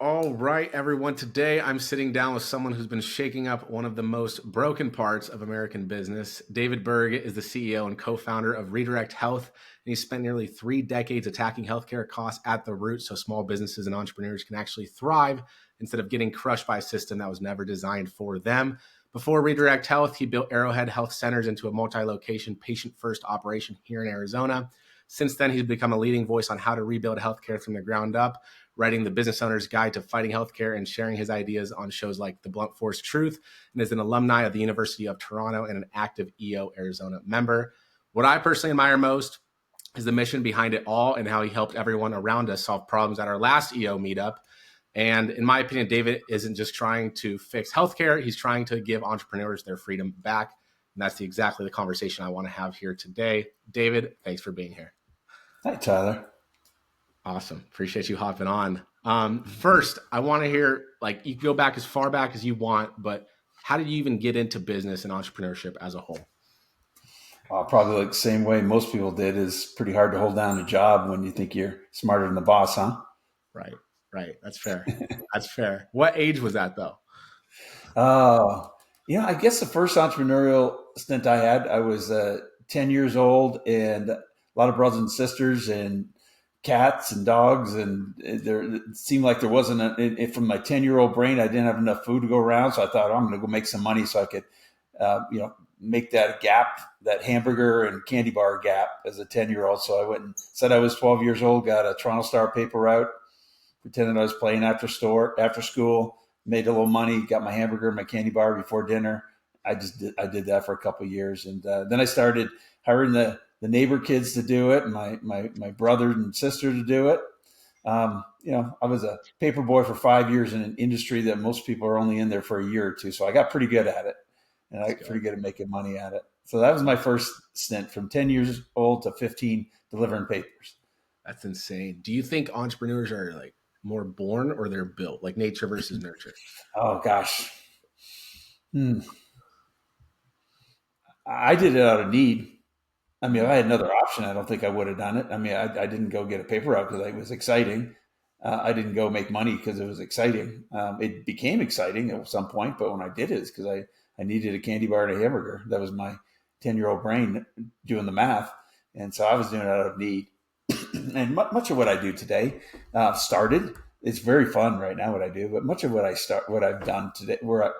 All right, everyone. Today I'm sitting down with someone who's been shaking up one of the most broken parts of American business. David Berg is the CEO and co founder of Redirect Health, and he spent nearly 3 decades attacking healthcare costs at the root so small businesses and entrepreneurs can actually thrive instead of getting crushed by a system that was never designed for them. Before Redirect Health, he built Arrowhead Health Centers into a multi location, patient first operation here in Arizona. Since then, he's become a leading voice on how to rebuild healthcare from the ground up, writing the Business Owner's Guide to Fighting Healthcare and sharing his ideas on shows like The Blunt Force Truth, and is an alumni of the University of Toronto and an active EO Arizona member. What I personally admire most is the mission behind it all and how he helped everyone around us solve problems at our last EO meetup. And in my opinion, David isn't just trying to fix healthcare, he's trying to give entrepreneurs their freedom back. And that's exactly the conversation I want to have here today. David, thanks for being here. Hi, Tyler. Awesome. Appreciate you hopping on. First, I want to hear, like, you can go back as far back as you want, but how did you even get into business and entrepreneurship as a whole? Probably like the same way most people did. Is pretty hard to hold down a job when you think you're smarter than the boss, huh? Right, right. That's fair. That's fair. What age was that, though? Uh, I guess the first entrepreneurial stint I had, I was 10 years old and a lot of brothers and sisters and cats and dogs. And it seemed like there wasn't, from my 10-year-old brain, I didn't have enough food to go around. So I thought, I'm going to go make some money so I could, make that gap, that hamburger and candy bar gap as a 10-year-old. So I went and said I was 12 years old, got a Toronto Star paper route, pretended I was playing after school, made a little money, got my hamburger and my candy bar before dinner. I did that for a couple of years. And then I started hiring the neighbor kids to do it and my brother and sister to do it. I was a paper boy for 5 years in an industry that most people are only in there for a year or two. So I got pretty good at it. And I got pretty good at making money at it. So that was my first stint from 10 years old to 15 delivering papers. That's insane. Do you think entrepreneurs are like more born or they're built, like nature versus nurture? Oh, gosh. I did it out of need. I mean, if I had another option, I don't think I would have done it. I mean, I didn't go get a paper route because it was exciting. I didn't go make money because it was exciting. It became exciting at some point, but when I did it, it's because I needed a candy bar and a hamburger. That was my 10-year-old brain doing the math. And so I was doing it out of need. And much of what I do today started. It's very fun right now what I do, but much of what I've done today, where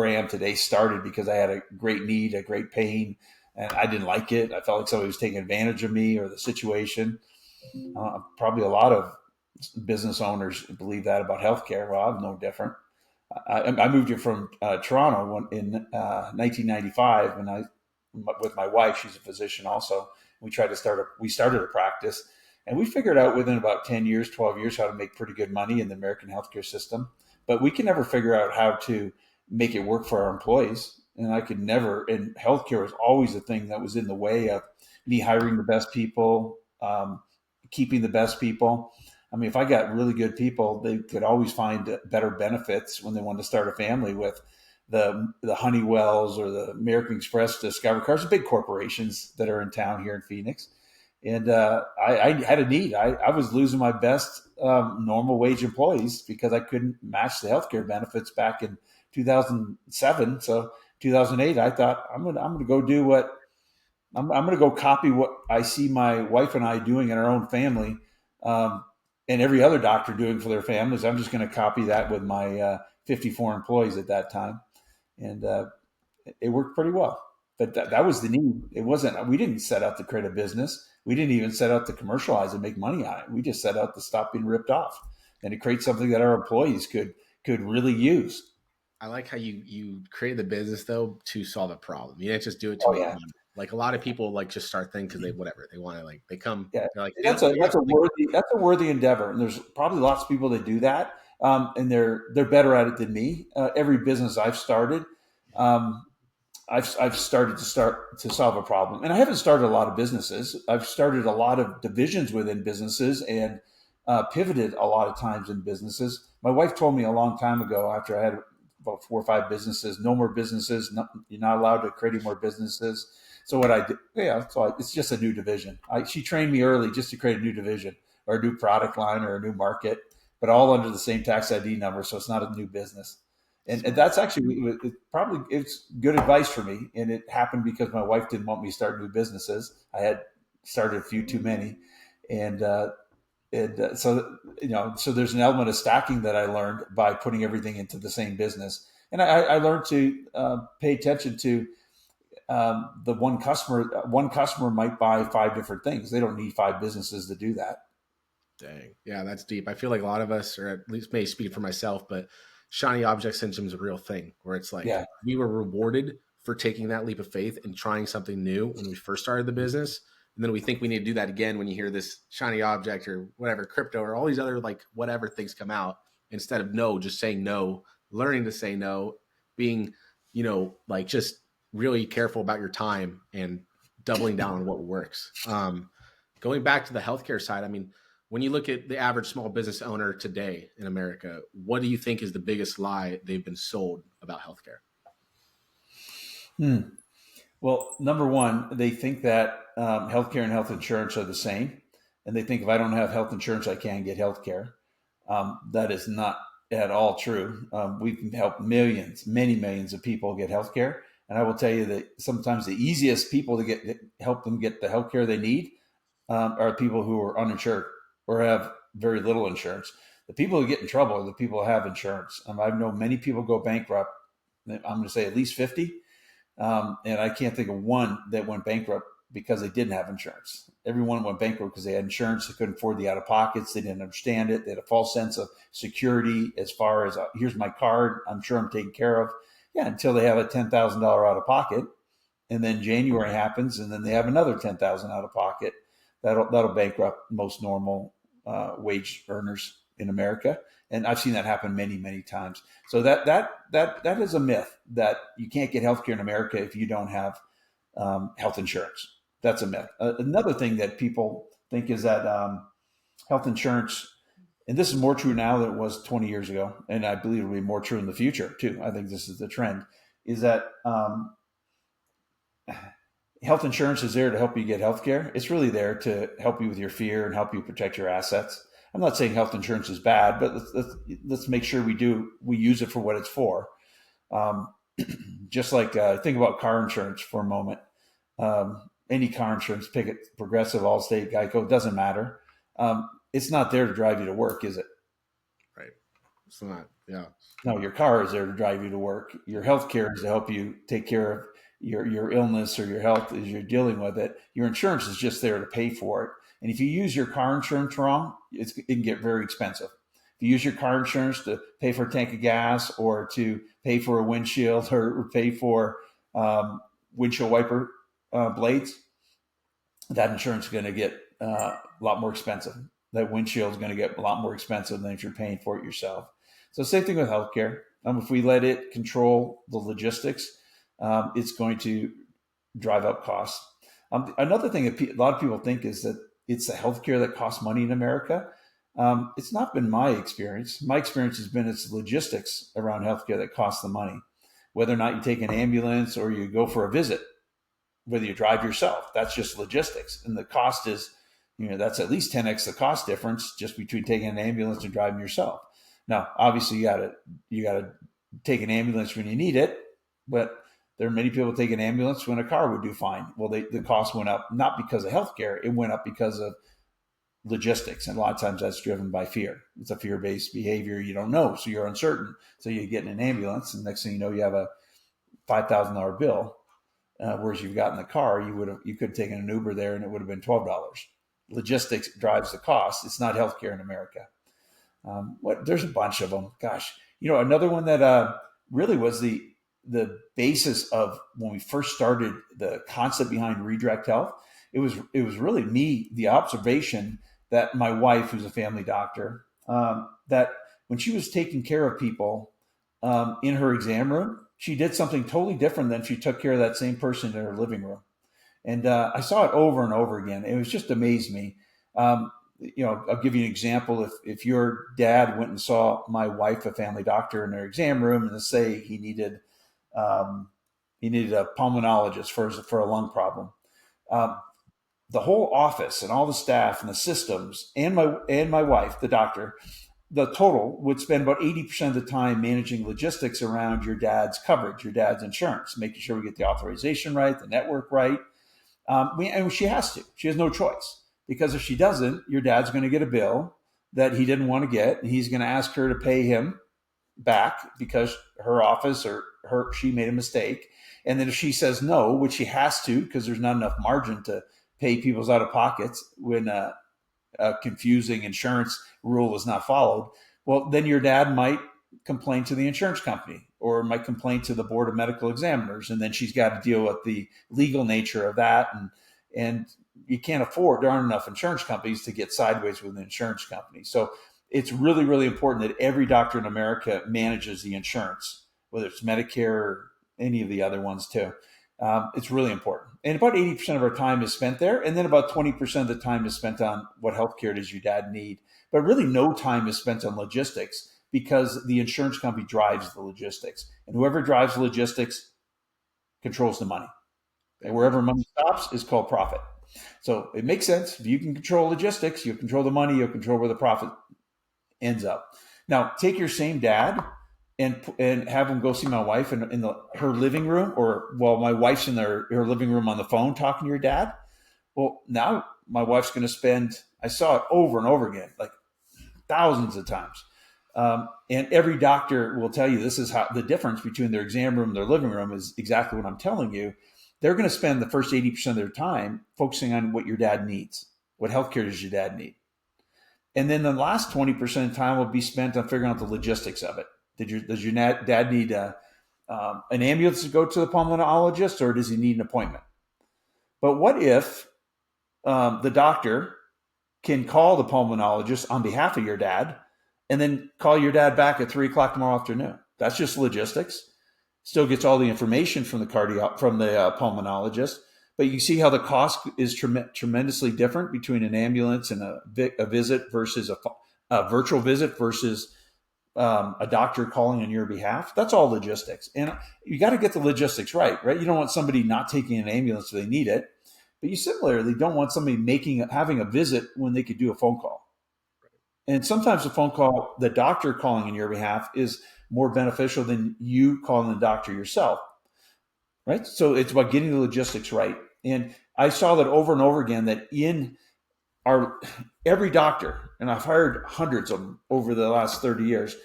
I am today, started because I had a great need, a great pain, and I didn't like it. I felt like somebody was taking advantage of me or the situation. Probably a lot of business owners believe that about healthcare. Well, I'm no different. I moved here from Toronto in 1995, and with my wife, she's a physician also. We started a practice, and we figured out within about 10 years, 12 years, how to make pretty good money in the American healthcare system. But we can never figure out how to make it work for our employees. And and healthcare was always the thing that was in the way of me hiring the best people, keeping the best people. I mean, if I got really good people, they could always find better benefits when they wanted to start a family with the Honeywells or the American Express, Discover Cars, the big corporations that are in town here in Phoenix. And I had a need. I was losing my best normal wage employees because I couldn't match the healthcare benefits back in 2007. So 2008, I thought I'm gonna go do what I'm going to go copy what I see my wife and I doing in our own family, and every other doctor doing for their families. I'm just going to copy that with my 54 employees at that time, and it worked pretty well. But that was the need. It wasn't. We didn't set out to create a business. We didn't even set out to commercialize and make money on it. We just set out to stop being ripped off and to create something that our employees could really use. I like how you created the business though to solve a problem. You didn't just do it to Oh make yeah. money. Like a lot of people like just start things because they whatever they want to like they come Yeah, they're like that's a worthy endeavor, and there's probably lots of people that do that, and they're better at it than me. Every business I've started, um, I've started to solve a problem, and I haven't started a lot of businesses. I've started a lot of divisions within businesses and pivoted a lot of times in businesses. My wife told me a long time ago, after I had about 4 or 5 businesses, no more businesses. No, you're not allowed to create any more businesses. So what I did, it's just a new division. She trained me early just to create a new division or a new product line or a new market. but all under the same tax ID number. So it's not a new business. And that's actually probably it's good advice for me. And it happened because my wife didn't want me to start new businesses. I had started a few too many. And, so, so there's an element of stacking that I learned by putting everything into the same business. And I learned to pay attention to the one customer. One customer might buy five different things. They don't need five businesses to do that. Dang. Yeah, that's deep. I feel like a lot of us, or at least may speak for myself, but shiny object syndrome is a real thing where it's like Yeah. we were rewarded for taking that leap of faith and trying something new when we first started the business. And then we think we need to do that again when you hear this shiny object or whatever, crypto or all these other like whatever things come out instead of no, just saying no, learning to say no, being, like just really careful about your time and doubling down on what works. Going back to the healthcare side, I mean, when you look at the average small business owner today in America, what do you think is the biggest lie they've been sold about healthcare? Hmm. Well, number one, they think that healthcare and health insurance are the same, and they think if I don't have health insurance, I can't get healthcare. That is not at all true. We can help millions, many millions of people get healthcare, and I will tell you that sometimes the easiest people to help them get the healthcare they need are people who are uninsured or have very little insurance. The people who get in trouble are the people who have insurance. I've known many people go bankrupt. I'm going to say at least 50. And I can't think of one that went bankrupt because they didn't have insurance. Everyone went bankrupt because they had insurance. They couldn't afford the out of pockets. They didn't understand it. They had a false sense of security as far as here's my card. I'm sure I'm taken care of. Yeah, until they have a $10,000 out of pocket, and then January happens, and then they have another 10,000 out of pocket. That'll bankrupt most normal wage earners in America, and I've seen that happen many, many times. So that is a myth that you can't get healthcare in America if you don't have health insurance. That's a myth. Another thing that people think is that health insurance, and this is more true now than it was 20 years ago, and I believe it'll be more true in the future too. I think this is the trend, is that health insurance is there to help you get health care. It's really there to help you with your fear and help you protect your assets. I'm not saying health insurance is bad, but let's make sure we use it for what it's for. Um, just like think about car insurance for a moment. Any car insurance, pick it, Progressive, Allstate, Geico, doesn't matter. It's not there to drive you to work, is it? Right. It's not, yeah. No, your car is there to drive you to work. Your health care is to help you take care of your illness or your health as you're dealing with it. Your insurance is just there to pay for it. And if you use your car insurance wrong, it can get very expensive. If you use your car insurance to pay for a tank of gas or to pay for a windshield or pay for windshield wiper blades, that insurance is going to get a lot more expensive. That windshield is going to get a lot more expensive than if you're paying for it yourself. So same thing with healthcare. If we let it control the logistics, it's going to drive up costs. Another thing that a lot of people think is that it's the healthcare that costs money in America. It's not been my experience. My experience has been it's logistics around healthcare that costs the money. Whether or not you take an ambulance or you go for a visit, whether you drive yourself, that's just logistics. And the cost is, that's at least 10x the cost difference just between taking an ambulance and driving yourself. Now, obviously, you gotta take an ambulance when you need it, but there are many people take an ambulance when a car would do fine. Well, the cost went up not because of healthcare; it went up because of logistics, and a lot of times that's driven by fear. It's a fear-based behavior. You don't know, so you're uncertain. So you get in an ambulance, and next thing you know, you have a $5,000 bill. Whereas you've got in the car, you could have taken an Uber there, and it would have been $12. Logistics drives the cost. It's not healthcare in America. There's a bunch of them. Gosh, another one that really was the basis of when we first started the concept behind Redirect Health. It was really me, the observation that my wife, who's a family doctor, that when she was taking care of people in her exam room, she did something totally different than she took care of that same person in her living room. And I saw it over and over again. It was just amazed me. I'll give you an example. If your dad went and saw my wife, a family doctor, in her exam room, and let's say he needed a pulmonologist for a lung problem, the whole office and all the staff and the systems and my wife, the doctor, the total would spend about 80% of the time managing logistics around your dad's coverage, your dad's insurance, making sure we get the authorization right, the network right. And she has to. She has no choice, because if she doesn't, your dad's going to get a bill that he didn't want to get, and he's going to ask her to pay him back because her office or she made a mistake. And then if she says no, which she has to, because there's not enough margin to pay people's out of pockets when a confusing insurance rule is not followed, well, then your dad might complain to the insurance company or might complain to the board of medical examiners, and then she's got to deal with the legal nature of that. And you can't afford, there aren't enough insurance companies to get sideways with an insurance company. So it's really, really important that every doctor in America manages the insurance, whether it's Medicare or any of the other ones too. It's really important. And about 80% of our time is spent there. And then about 20% of the time is spent on what healthcare does your dad need. But really no time is spent on logistics, because the insurance company drives the logistics. And whoever drives the logistics controls the money. And wherever money stops is called profit. So it makes sense. If you can control logistics, you'll control the money, you'll control where the profit ends up. Now, take your same dad and have him go see my wife in her living room, or while my wife's in her living room on the phone talking to your dad. Well, now my wife's going to spend, I saw it over and over again, like thousands of times. And every doctor will tell you this is how the difference between their exam room and their living room is exactly what I'm telling you. They're going to spend the first 80% of their time focusing on what your dad needs. What healthcare does your dad need? And then the last 20% of time will be spent on figuring out the logistics of it. Does your dad need an ambulance to go to the pulmonologist, or does he need an appointment? But what if the doctor can call the pulmonologist on behalf of your dad and then call your dad back at 3:00 tomorrow afternoon? That's just logistics. Still gets all the information from the pulmonologist, but you see how the cost is tremendously different between an ambulance and a visit versus a virtual visit versus a doctor calling on your behalf. That's all logistics. And you got to get the logistics right? You don't want somebody not taking an ambulance if they need it, but you similarly don't want somebody having a visit when they could do a phone call. And sometimes the phone call, the doctor calling on your behalf, is more beneficial than you calling the doctor yourself, right? So it's about getting the logistics right. And I saw that over and over again, that in every doctor, and I've hired hundreds of them over the last 30 years,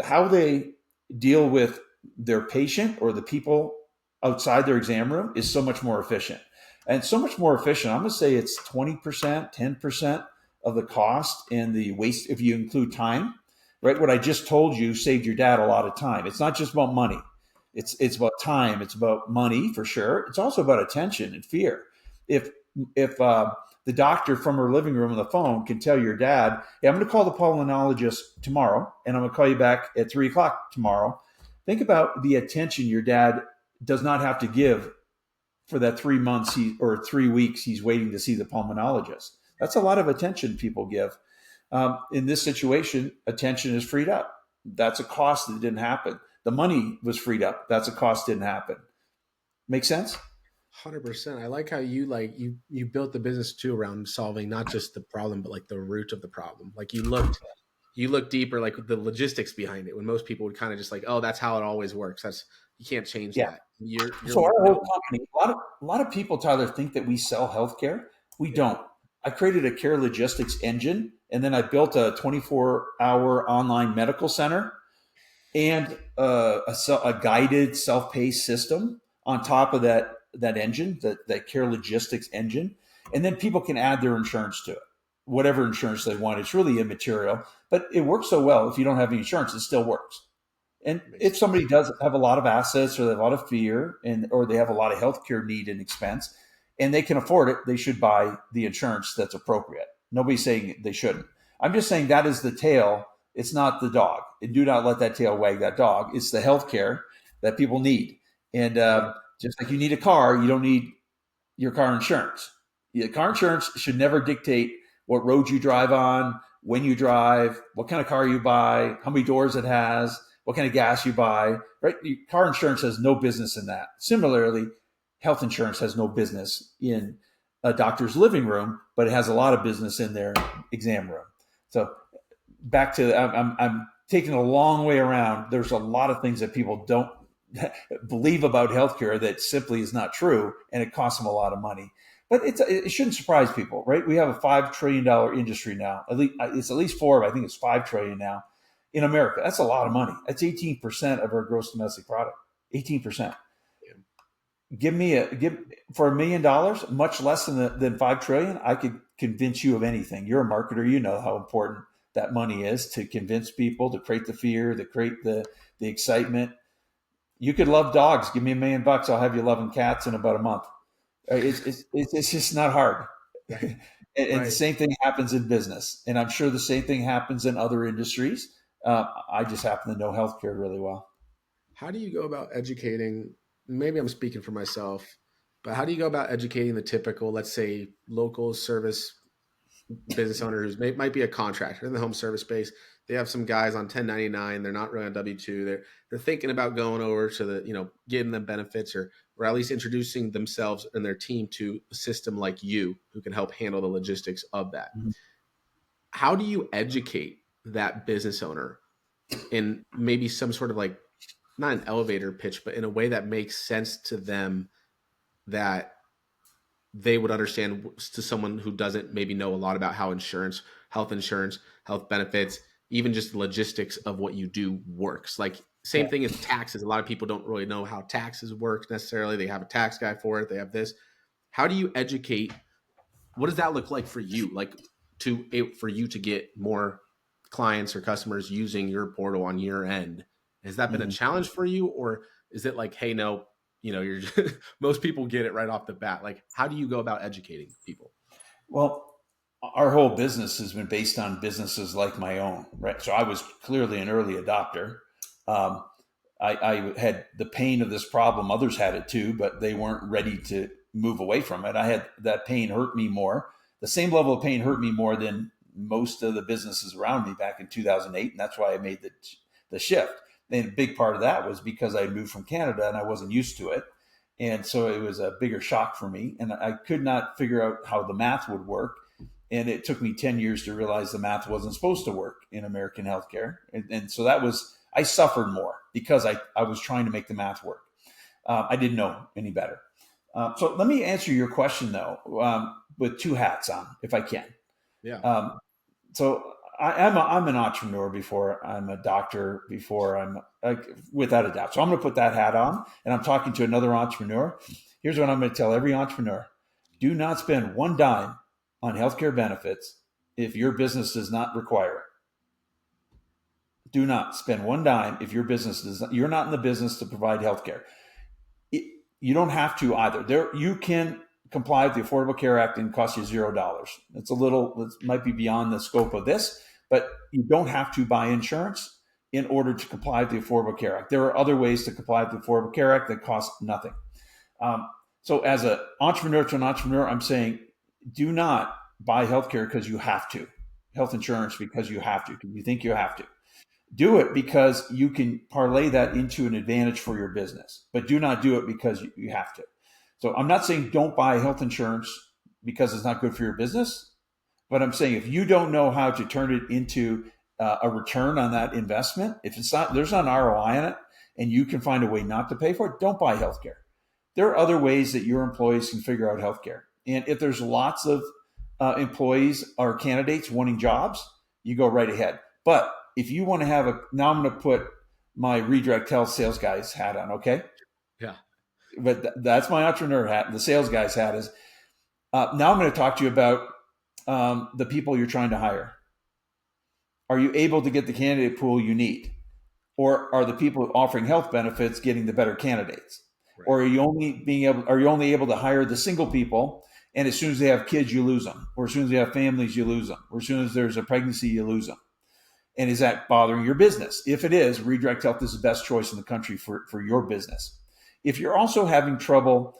how they deal with their patient or the people outside their exam room is so much more efficient. And so much more efficient, I'm going to say it's 20%, 10% of the cost and the waste, if you include time, right? What I just told you saved your dad a lot of time. It's not just about money. It's about time. It's about money for sure. It's also about attention and fear. If the doctor from her living room on the phone can tell your dad, hey, I'm going to call the pulmonologist tomorrow, and I'm going to call you back at 3:00 tomorrow. Think about the attention your dad does not have to give for that 3 months or 3 weeks he's waiting to see the pulmonologist. That's a lot of attention people give. In this situation, attention is freed up. That's a cost that didn't happen. The money was freed up. That's a cost that didn't happen. Make sense? 100%. I like how you built the business too around solving not just the problem, but like the root of the problem. Like you looked deeper, like the logistics behind it, when most people would kind of just like, oh, that's how it always works. You can't change Yeah. that. So our whole company, a lot of people, Tyler, think that we sell healthcare. We don't. I created a care logistics engine, and then I built a 24-hour online medical center and a guided self-paced system on top of that engine, that care logistics engine. And then people can add their insurance to it, whatever insurance they want. It's really immaterial, but it works so well. If you don't have any insurance, it still works. And if somebody does have a lot of assets, or they have a lot of fear, or they have a lot of healthcare need and expense, and they can afford it, they should buy the insurance that's appropriate. Nobody's saying they shouldn't. I'm just saying that is the tail. It's not the dog. And do not let that tail wag that dog. It's the healthcare that people need. And just like you need a car, you don't need your car insurance. Your car insurance should never dictate what road you drive on, when you drive, what kind of car you buy, how many doors it has, what kind of gas you buy, right? Car insurance has no business in that. Similarly, health insurance has no business in a doctor's living room, but it has a lot of business in their exam room. So back to I'm taking a long way around. There's a lot of things that people don't believe about healthcare that simply is not true, and it costs them a lot of money. But it shouldn't surprise people, right? We have a $5 trillion industry now. It's at least four, but I think it's $5 trillion now in America. That's a lot of money. That's 18% of our gross domestic product. 18%. Give for $1 million, much less than $5 trillion. I could convince you of anything. You're a marketer. You know how important that money is to convince people, to create the fear, to create the excitement. You could love dogs. Give me $1 million. I'll have you loving cats in about a month. It's just not hard. And Right. the same thing happens in business. And I'm sure the same thing happens in other industries. I just happen to know healthcare really well. How do you go about educating? Maybe I'm speaking for myself, but how do you go about educating the typical, let's say, local service business owner might be a contractor in the home service space? They have some guys on 1099. They're not really on W-2. They're thinking about going over to the, getting them benefits, or at least introducing themselves and their team to a system like you who can help handle the logistics of that. Mhm. How do you educate that business owner in maybe some sort of like, not an elevator pitch, but in a way that makes sense to them, that they would understand to someone who doesn't maybe know a lot about how insurance, health benefits, even just the logistics of what you do works. Like Yeah. same thing as taxes. A lot of people don't really know how taxes work necessarily. They have a tax guy for it. They have this. How do you educate? What does that look like for you? Like for you to get more clients or customers using your portal on your end? Has that been a Mhm. challenge for you, or is it like, hey, no, you're most people get it right off the bat? Like, how do you go about educating people? Well, our whole business has been based on businesses like my own, right? So I was clearly an early adopter. Um, I had the pain of this problem. Others had it too, but they weren't ready to move away from it. I had that pain hurt me more. The same level of pain hurt me more than most of the businesses around me back in 2008. And that's why I made the shift. And a big part of that was because I moved from Canada and I wasn't used to it. And so it was a bigger shock for me. And I could not figure out how the math would work. And it took me 10 years to realize the math wasn't supposed to work in American healthcare. And so I suffered more because I was trying to make the math work. I didn't know any better. So let me answer your question, though, with two hats on, if I can. Yeah. Um, so I'm an entrepreneur before I'm a doctor, before I'm without a doubt. So I'm going to put that hat on, and I'm talking to another entrepreneur. Here's what I'm going to tell every entrepreneur: do not spend one dime on healthcare benefits if your business does not require it. Do not spend one dime if your business does not, you're not in the business to provide healthcare. You don't have to either. You can comply with the Affordable Care Act and cost you $0. It might be beyond the scope of this, but you don't have to buy insurance in order to comply with the Affordable Care Act. There are other ways to comply with the Affordable Care Act that cost nothing. So as an entrepreneur to an entrepreneur, I'm saying do not buy healthcare because you have to, health insurance because you have to, because you think you have to. Do it because you can parlay that into an advantage for your business, but do not do it because you have to. So I'm not saying don't buy health insurance because it's not good for your business, but I'm saying if you don't know how to turn it into a return on that investment, if there's not an ROI on it, and you can find a way not to pay for it, don't buy healthcare. There are other ways that your employees can figure out healthcare. And if there's lots of employees or candidates wanting jobs, you go right ahead. But if you want to now I'm going to put my Redirect Health sales guy's hat on, okay? Yeah. But that's my entrepreneur hat. The sales guy's hat is now I'm going to talk to you about the people you're trying to hire. Are you able to get the candidate pool you need? Or are the people offering health benefits getting the better candidates? Right. Or are you only able to hire the single people, and as soon as they have kids, you lose them? Or as soon as they have families, you lose them? Or as soon as there's a pregnancy, you lose them? And is that bothering your business? If it is, Redirect Health is the best choice in the country for your business. If you're also having trouble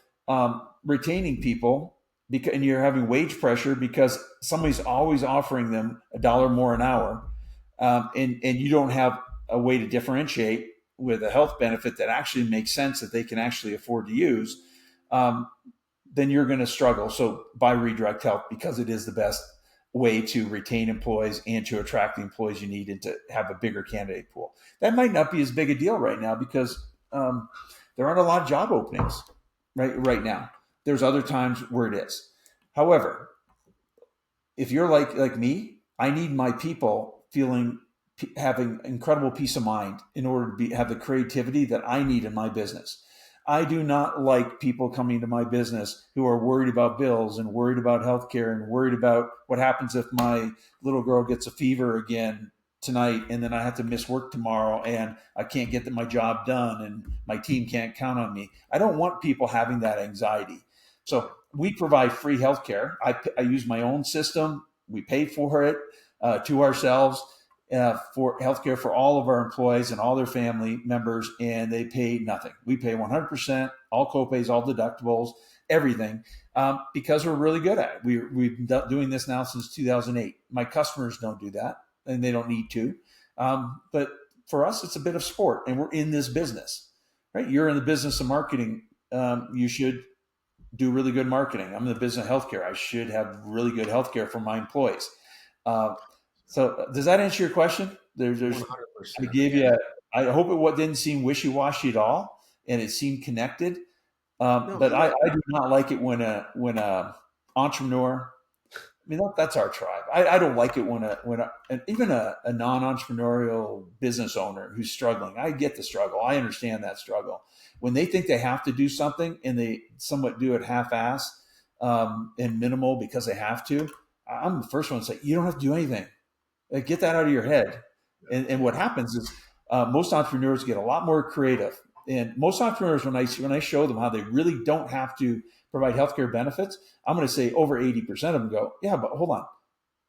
retaining people and you're having wage pressure because somebody's always offering them $1 more an hour, and you don't have a way to differentiate with a health benefit that actually makes sense that they can actually afford to use, then you're going to struggle. So buy Redirect Health because it is the best way to retain employees and to attract the employees you need and to have a bigger candidate pool. That might not be as big a deal right now because there aren't a lot of job openings right now. There's other times where it is. However, if you're like me, I need my people having incredible peace of mind in order to have the creativity that I need in my business. I do not like people coming to my business who are worried about bills and worried about healthcare and worried about what happens if my little girl gets a fever again tonight and then I have to miss work tomorrow and I can't get my job done and my team can't count on me. I don't want people having that anxiety. So we provide free healthcare. I use my own system. We pay for it to ourselves for healthcare for all of our employees and all their family members, and they pay nothing. We pay 100%, all copays, all deductibles, everything, because we're really good at it. We've been doing this now since 2008. My customers don't do that, and they don't need to. But for us, it's a bit of sport, and we're in this business, right? You're in the business of marketing. You should do really good marketing. I'm in the business of healthcare. I should have really good healthcare for my employees. So does that answer your question? There's 100%. I gave you. I hope it didn't seem wishy-washy at all, and it seemed connected. No, But I do not like it when a entrepreneur. I mean, that's our tribe. I don't like it and even a non-entrepreneurial business owner who's struggling. I get the struggle. I understand that struggle. When they think they have to do something and they somewhat do it half-ass and minimal because they have to, I'm the first one to say, you don't have to do anything. Get that out of your head. And what happens is most entrepreneurs get a lot more creative. And most entrepreneurs, when I show them how they really don't have to provide healthcare benefits, I'm going to say over 80% of them go, yeah, but hold on.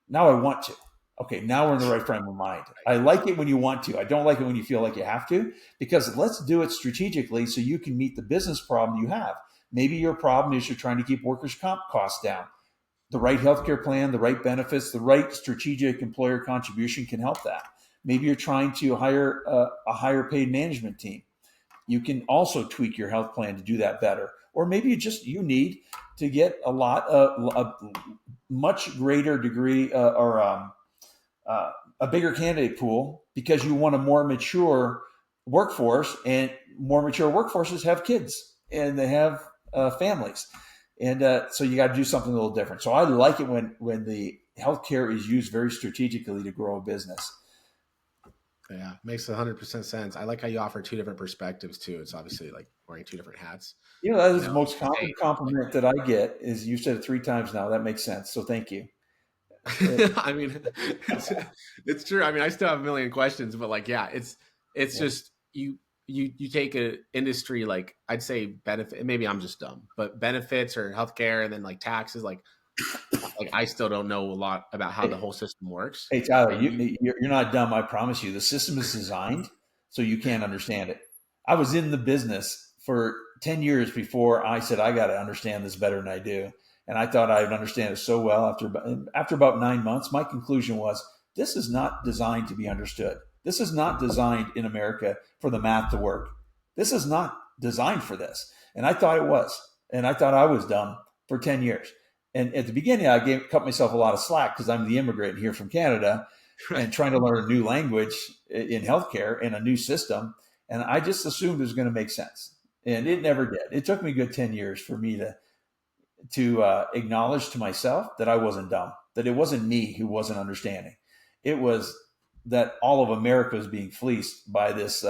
Now I want to. Okay, now we're in the right frame of mind. I like it when you want to. I don't like it when you feel like you have to, because let's do it strategically so you can meet the business problem you have. Maybe your problem is you're trying to keep workers' comp costs down. The right healthcare plan, the right benefits, the right strategic employer contribution can help that. Maybe you're trying to hire a higher paid management team. You can also tweak your health plan to do that better. Or maybe you need to get a much greater degree a bigger candidate pool because you want a more mature workforce, and more mature workforces have kids and they have families. And so you got to do something a little different. So I like it when the healthcare is used very strategically to grow a business. Yeah, makes 100% sense. I like how you offer two different perspectives too. It's obviously like wearing two different hats. That You is the know, most common compliment that I get is you said it 3 times now. That makes sense. So thank you. I mean, it's true. I mean, I still have a million questions, but like, yeah, it's Yeah. just you take a industry like I'd say benefit. Maybe I'm just dumb, but benefits or healthcare and then like taxes, like I still don't know a lot about how the Hey, whole system works. hey, Tyler, And you, you're not dumb. I promise you. The system is designed so you can't understand it. I was in the business for 10 years before I said, I got to understand this better than I do. And I thought I would understand it so well. After about 9 months, my conclusion was this is not designed to be understood. This is not designed in America for the math to work. This is not designed for this. And I thought it was. And I thought I was dumb for 10 years. And at the beginning, I cut myself a lot of slack because I'm the immigrant here from Canada right? and trying to learn a new language in healthcare and a new system. And I just assumed it was going to make sense. And it never did. It took me a good 10 years for me to acknowledge to myself that I wasn't dumb, that it wasn't me who wasn't understanding. It was that all of America was being fleeced by this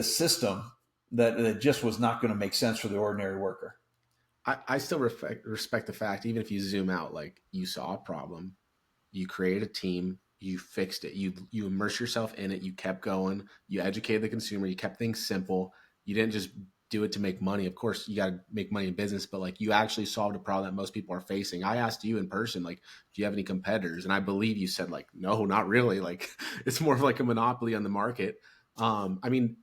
system that just was not going to make sense for the ordinary worker. I still respect the fact, even if you zoom out, like you saw a problem, you created a team, you fixed it, you immerse yourself in it, you kept going, you educated the consumer, you kept things simple, you didn't just do it to make money. Of course, you got to make money in business, but like you actually solved a problem that most people are facing. I asked you in person, like, do you have any competitors? And I believe you said like, no, not really. Like it's more of like a monopoly on the market. I mean,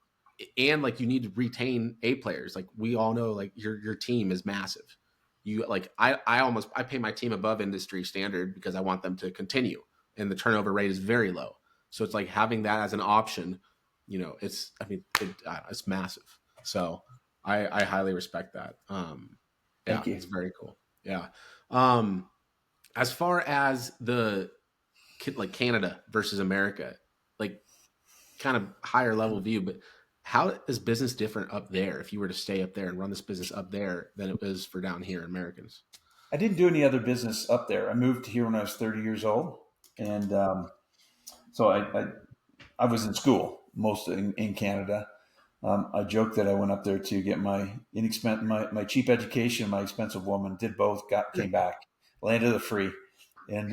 and like you need to retain A players. Like we all know, like your team is massive. You like I pay my team above industry standard because I want them to continue, and the turnover rate is very low. So it's like having that as an option. It's massive. So I highly respect that. Yeah, Thank you. it's very cool. Yeah. Um, As far as the like Canada versus America, like kind of higher level view, but how is business different up there if you were to stay up there and run this business up there than it was for down here in Americans? I didn't do any other business up there. I moved here when I was 30 years old, and so I was in school most in Canada. I joked that I went up there to get my cheap education, my expensive woman. Did both. Came back, landed of the free, and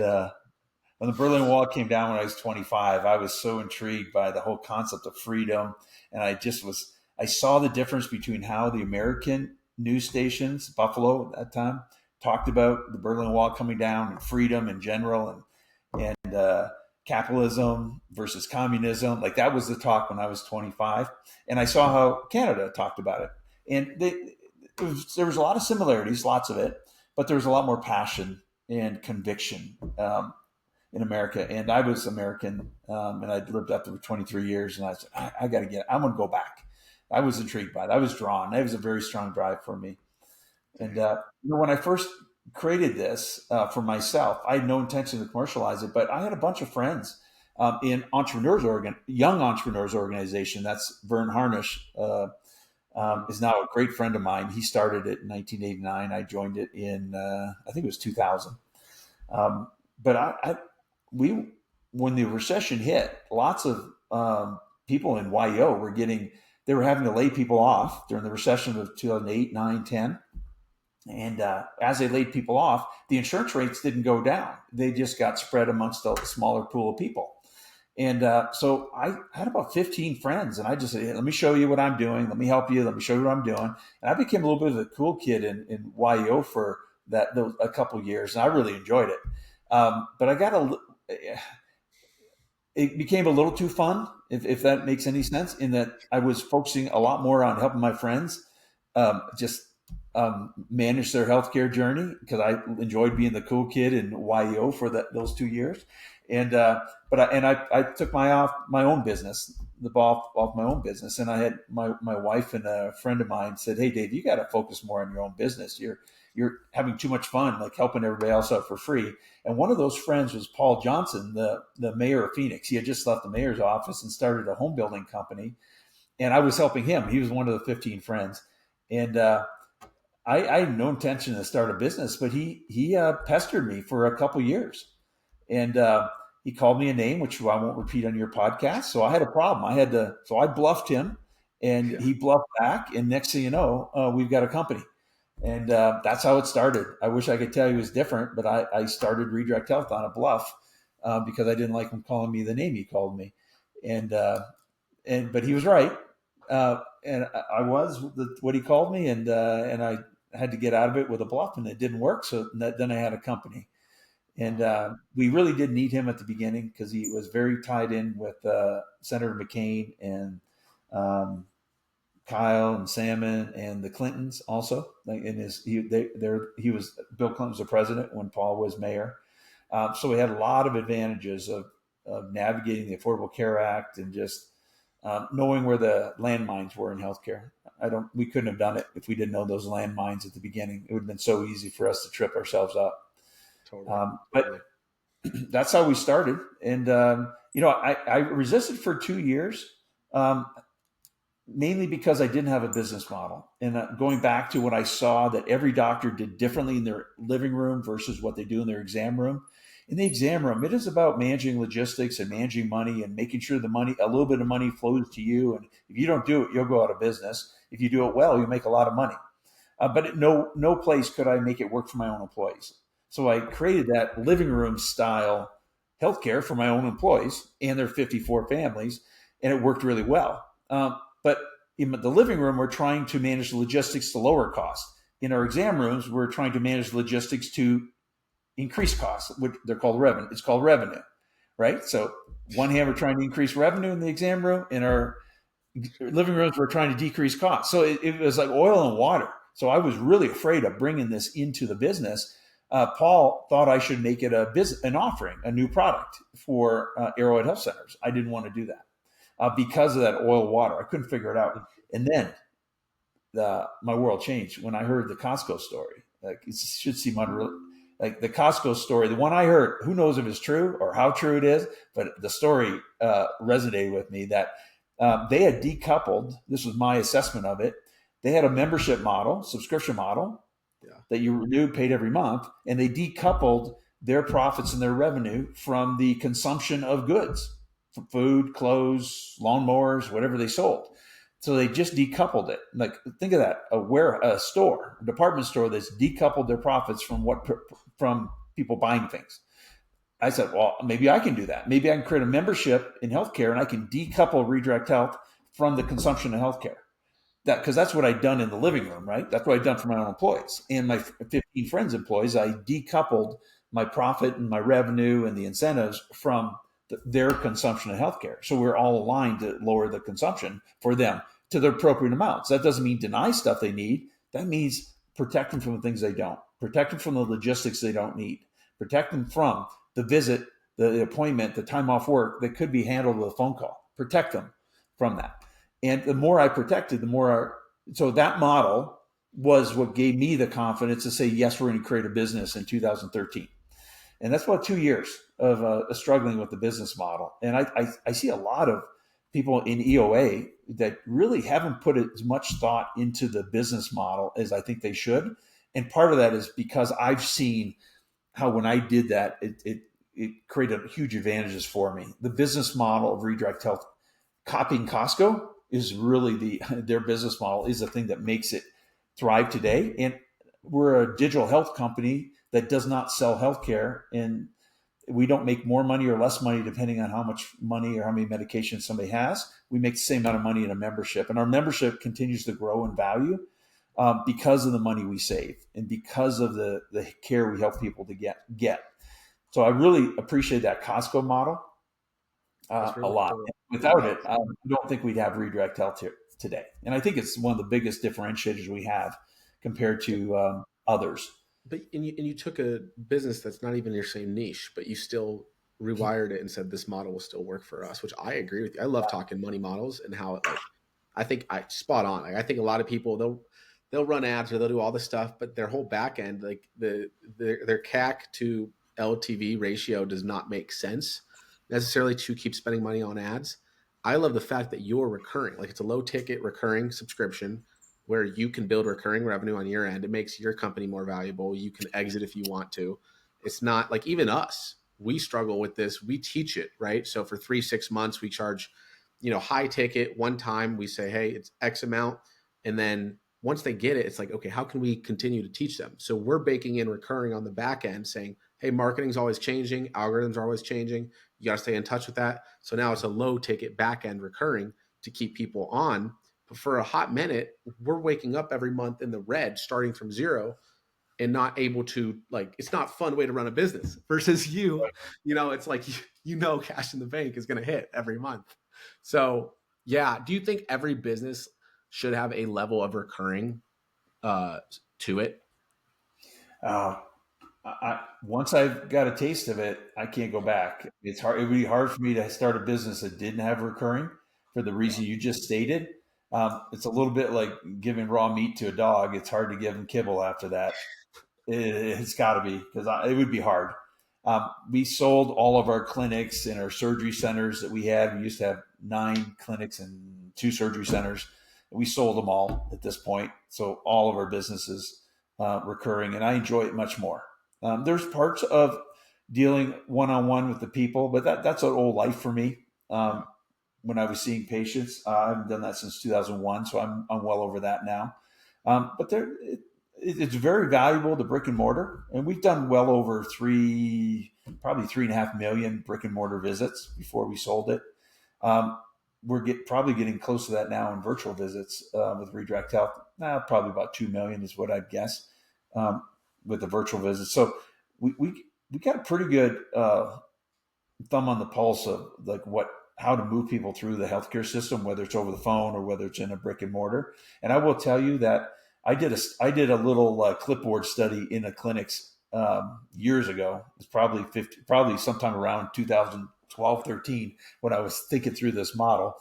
when the Berlin Wall came down when I was 25, I was so intrigued by the whole concept of freedom. And I saw the difference between how the American news stations, Buffalo at that time, talked about the Berlin Wall coming down and freedom in general and capitalism versus communism. Like that was the talk when I was 25. And I saw how Canada talked about it. And there was a lot of similarities, lots of it, but there was a lot more passion and conviction. In America, and I was American, and I'd lived up there for 23 years, and I said, I got to I'm going to go back. I was intrigued by it. I was drawn. It was a very strong drive for me. And when I first created this for myself, I had no intention to commercialize it, but I had a bunch of friends in young entrepreneurs organization. That's Vern Harnish. Is now a great friend of mine. He started it in 1989. I joined it in, I think it was 2000. But when the recession hit, lots of people in YO they were having to lay people off during the recession of 2008, 9, 10. And as they laid people off, the insurance rates didn't go down. They just got spread amongst a smaller pool of people. And so I had about 15 friends, and I just said, hey, let me show you what I'm doing. Let me help you. Let me show you what I'm doing. And I became a little bit of the cool kid in YO for a couple of years, and I really enjoyed it. But it became a little too fun, if that makes any sense, in that I was focusing a lot more on helping my friends just manage their healthcare journey, because I enjoyed being the cool kid in YEO for those 2 years. And I took my own business, the ball off my own business, and I had my wife and a friend of mine said, "Hey, Dave, you got to focus more on your own business. You're having too much fun, like helping everybody else out for free." And one of those friends was Paul Johnson, the mayor of Phoenix. He had just left the mayor's office and started a home building company, and I was helping him. He was one of the 15 friends, and I had no intention to start a business, but he pestered me for a couple years, and he called me a name, which I won't repeat on your podcast. So I had a problem. So I bluffed him, and he bluffed back. And next thing you know, we've got a company. And that's how it started. I wish I could tell you it was different, but I started Redirect Health on a bluff because I didn't like him calling me the name he called me. But he was right. And I was what he called me, and I had to get out of it with a bluff, and it didn't work. So then I had a company. And we really did need him at the beginning because he was very tied in with Senator McCain and Kyle and Salmon and the Clintons also. He was Bill Clinton was the president when Paul was mayor. So we had a lot of advantages of navigating the Affordable Care Act and just knowing where the landmines were in healthcare. We couldn't have done it if we didn't know those landmines at the beginning. It would have been so easy for us to trip ourselves up. Totally. But that's how we started. And, I resisted for 2 years, mainly because I didn't have a business model. And going back to what I saw that every doctor did differently in their living room versus what they do in their exam room. In the exam room, it is about managing logistics and managing money and making sure a little bit of money flows to you. And if you don't do it, you'll go out of business. If you do it well, you make a lot of money. But at no place could I make it work for my own employees. So I created that living room style healthcare for my own employees and their 54 families, and it worked really well. But in the living room, we're trying to manage the logistics to lower costs. In our exam rooms, we're trying to manage logistics to increase costs, which they're called revenue. It's called revenue, right? So one hand, we're trying to increase revenue in the exam room. In our living rooms, we're trying to decrease costs. So it was like oil and water. So I was really afraid of bringing this into the business. Paul thought I should make it an offering, a new product for Arrowhead Health Centers. I didn't want to do that because of that oil water. I couldn't figure it out. And then my world changed when I heard the Costco story. Like, it should seem unreal. Like the Costco story, the one I heard, who knows if it's true or how true it is, but the story resonated with me that they had decoupled. This was my assessment of it. They had a membership model, subscription model Yeah. that you renewed, paid every month, and they decoupled their profits and their revenue from the consumption of goods, from food, clothes, lawnmowers, whatever they sold. So they just decoupled it. Like think of that, a store, a department store that's decoupled their profits from people buying things. I said, well, maybe I can do that. Maybe I can create a membership in healthcare and I can decouple Redirect Health from the consumption of healthcare. That because that's what I'd done in the living room, right? That's what I'd done for my own employees and my 15 friends' employees. I decoupled my profit and my revenue and the incentives from their consumption of healthcare. So we're all aligned to lower the consumption for them to the appropriate amounts. That doesn't mean deny stuff they need. That means protect them from the things they don't. Protect them from the logistics they don't need. Protect them from the visit, the appointment, the time off work that could be handled with a phone call. Protect them from that. And the more I protected, the more so that model was what gave me the confidence to say, yes, we're going to create a business in 2013. And that's about 2 years of struggling with the business model. And I see a lot of people in EOA that really haven't put as much thought into the business model as I think they should. And part of that is because I've seen how when I did that, it created huge advantages for me. The business model of Redirect Health, copying Costco, is really their business model is the thing that makes it thrive today. And we're a digital health company that does not sell healthcare, and we don't make more money or less money depending on how much money or how many medications somebody has. We make the same amount of money in a membership, and our membership continues to grow in value because of the money we save and because of the care we help people to get. So I really appreciate that Costco model a lot. Cool. Without it, I don't think we'd have Redirect Health here today. And I think it's one of the biggest differentiators we have compared to others. But you took a business that's not even your same niche, but you still rewired it and said this model will still work for us, which I agree with you. I love talking money models and how it I think I spot on. Like I think a lot of people they'll run ads or they'll do all this stuff, but their whole back end, like their CAC to LTV ratio does not make sense necessarily to keep spending money on ads. I love the fact that you're recurring, like it's a low ticket recurring subscription where you can build recurring revenue on your end. It makes your company more valuable. You can exit if you want to. It's not like even us, we struggle with this. We teach it, right? So for 3-6 months, we charge, high ticket one time. We say, hey, it's X amount. And then once they get it, it's like, okay, how can we continue to teach them? So we're baking in recurring on the back end saying, hey, marketing's always changing. Algorithms are always changing. You got to stay in touch with that. So now it's a low ticket back end recurring to keep people on. But for a hot minute, we're waking up every month in the red, starting from zero and not able to, like, it's not a fun way to run a business versus it's like, cash in the bank is going to hit every month. So yeah. Do you think every business should have a level of recurring to it? Once I've got a taste of it, I can't go back. It's hard. It would be hard for me to start a business that didn't have recurring for the reason you just stated. It's a little bit like giving raw meat to a dog. It's hard to give him kibble after that. It's got to be because it would be hard. We sold all of our clinics and our surgery centers that we had. We used to have 9 clinics and 2 surgery centers. We sold them all at this point. So all of our businesses recurring, and I enjoy it much more. There's parts of dealing one-on-one with the people, but that's an old life for me. When I was seeing patients, I haven't done that since 2001, so I'm well over that now. But it's very valuable, the brick and mortar, and we've done well over probably 3.5 million brick and mortar visits before we sold it. We're probably getting close to that now in virtual visits with Redirect Health. Probably about 2 million is what I'd guess with the virtual visits. So we got a pretty good thumb on the pulse of like how to move people through the healthcare system, whether it's over the phone or whether it's in a brick and mortar. And I will tell you that I did a little clipboard study in the clinics years ago. It's probably sometime around 2012, 13 when I was thinking through this model.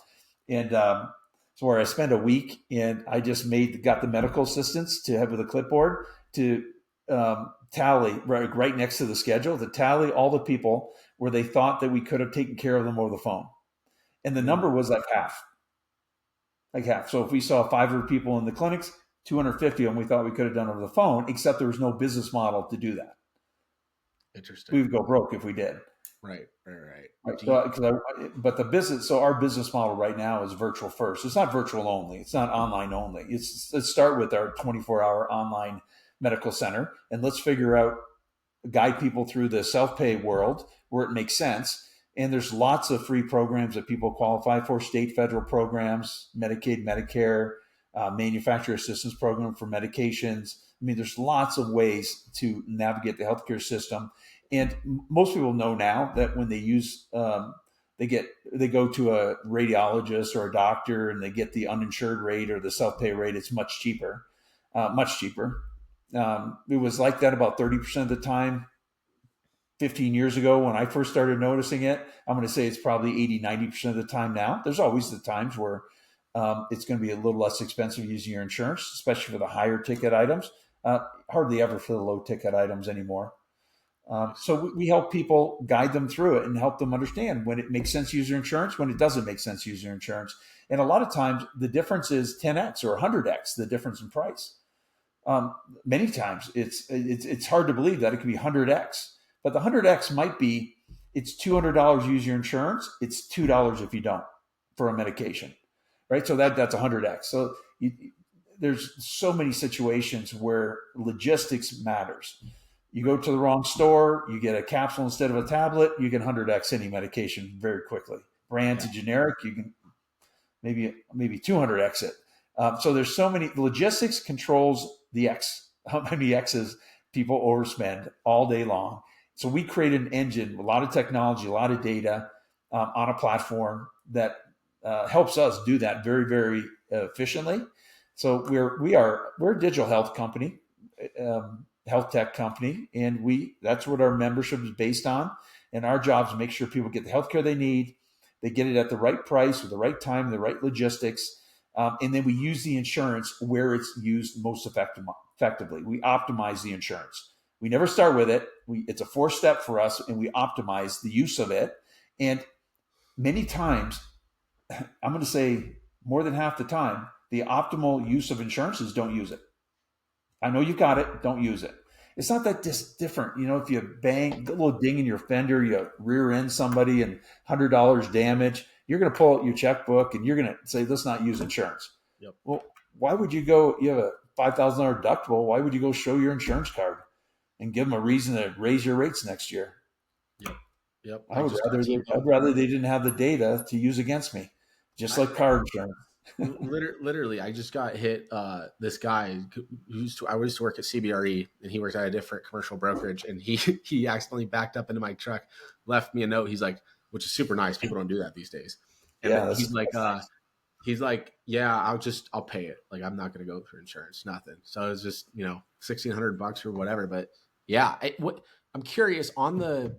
And so where I spent a week and I just got the medical assistants to have with a clipboard to tally right next to the schedule to tally all the people where they thought that we could have taken care of them over the phone. And the Mm, number was like half. So if we saw 500 people in the clinics, 250 of them we thought we could have done over the phone, except there was no business model to do that. interesting. We would go broke if we did. Right, right, right. Right. Do you, But the business, so our business model right now is virtual first. It's not virtual only. It's not online only. Let's start with our 24-hour online medical center, and let's figure out, guide people through the self-pay world where it makes sense. And there's lots of free programs that people qualify for: state, federal programs, Medicaid, Medicare, manufacturer assistance program for medications. I mean, there's lots of ways to navigate the healthcare system. And most people know now that when they use, they go to a radiologist or a doctor and they get the uninsured rate or the self-pay rate. It's much cheaper, much cheaper. It was like that about 30% of the time 15 years ago when I first started noticing it. I'm going to say it's probably 80, 90% of the time now. There's always the times where it's going to be a little less expensive using your insurance, especially for the higher ticket items. Hardly ever for the low ticket items anymore. nice. So we help people, guide them through it and help them understand when it makes sense to use your insurance, when it doesn't make sense to use your insurance. And a lot of times the difference is 10x or 100x, the difference in price. Many times it's hard to believe that it can be 100x, but the 100x might be, it's $200 use your insurance, it's $2 if you don't for a medication, right? So that's 100x. So there's so many situations where logistics matters. You go to the wrong store, you get a capsule instead of a tablet, you can 100x any medication very quickly. Brand Yeah. to generic, you can maybe 200x it. So there's so many, logistics controls the X, how many X's people overspend all day long. So we created an engine, a lot of technology, a lot of data on a platform that helps us do that very, very efficiently. So we're a digital health company, health tech company, and that's what our membership is based on. And our job is to make sure people get the healthcare they need, they get it at the right price, with the right time, the right logistics. And then we use the insurance where it's used most effectively. We optimize the insurance. We never start with it. It's a 4-step for us, and we optimize the use of it. And many times, I'm going to say more than half the time, the optimal use of insurance is don't use it. I know you got it, don't use it. It's not that different. If you bang a little ding in your fender, you rear end somebody and $100 damage, you're going to pull out your checkbook and you're going to say, let's not use insurance. Yep. Well, why would you go? You have a $5,000 deductible. Why would you go show your insurance card and give them a reason to raise your rates next year? Yep. Yep. I'd rather they didn't have the data to use against me, just like car insurance. Literally, I just got hit. This guy I used to work at CBRE, and he worked at a different commercial brokerage, and he accidentally backed up into my truck, left me a note. He's like, which is super nice. People don't do that these days. And Yeah, he's like, yeah, I'll pay it. Like, I'm not going to go for insurance, nothing. So it was just, $1,600 or whatever. But yeah, I'm curious on the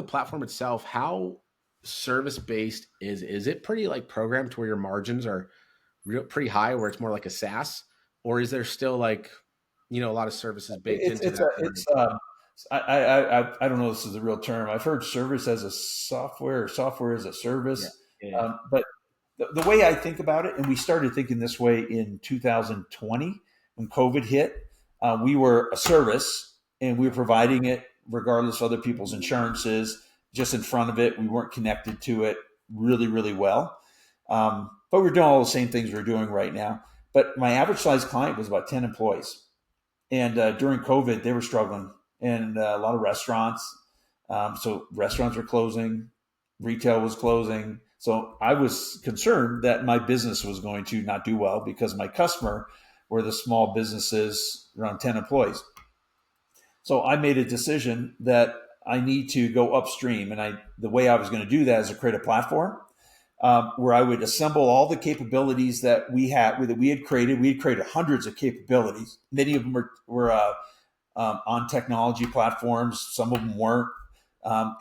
platform itself, how service based is it pretty like programmed to where your margins are pretty high, where it's more like a SaaS, or is there still like, a lot of services baked into that? I don't know if this is the real term. I've heard service as a software or software as a service. Yeah. Yeah. But the way I think about it, and we started thinking this way in 2020 when COVID hit, we were a service and we were providing it regardless of other people's insurances, just in front of it. We weren't connected to it really, really well. But we're doing all the same things we're doing right now. But my average size client was about 10 employees. And during COVID, they were struggling. And a lot of restaurants. So restaurants were closing, retail was closing. So I was concerned that my business was going to not do well because my customer were the small businesses around 10 employees. So I made a decision that I need to go upstream. And the way I was going to do that is to create a platform where I would assemble all the capabilities that we had created. We had created hundreds of capabilities. Many of them were on technology platforms. Some of them weren't. I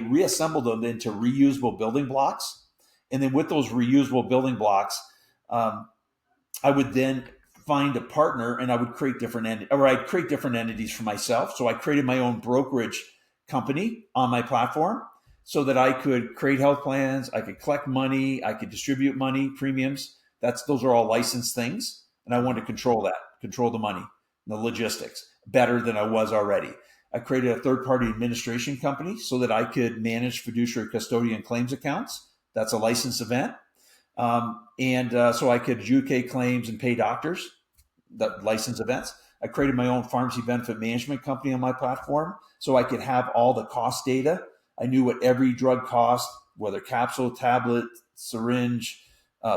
reassembled them into reusable building blocks. And then with those reusable building blocks, I would then find a partner, and I would create I'd create different entities for myself. So I created my own brokerage company on my platform so that I could create health plans, I could collect money, I could distribute money, premiums. Those are all licensed things, and I wanted to control the money, the logistics better than I was already. I created a third-party administration company so that I could manage fiduciary custodian claims accounts. That's a licensed event. So I could adjudicate claims and pay doctors, the licensed events. I created my own pharmacy benefit management company on my platform so I could have all the cost data. I knew what every drug cost, whether capsule, tablet, syringe,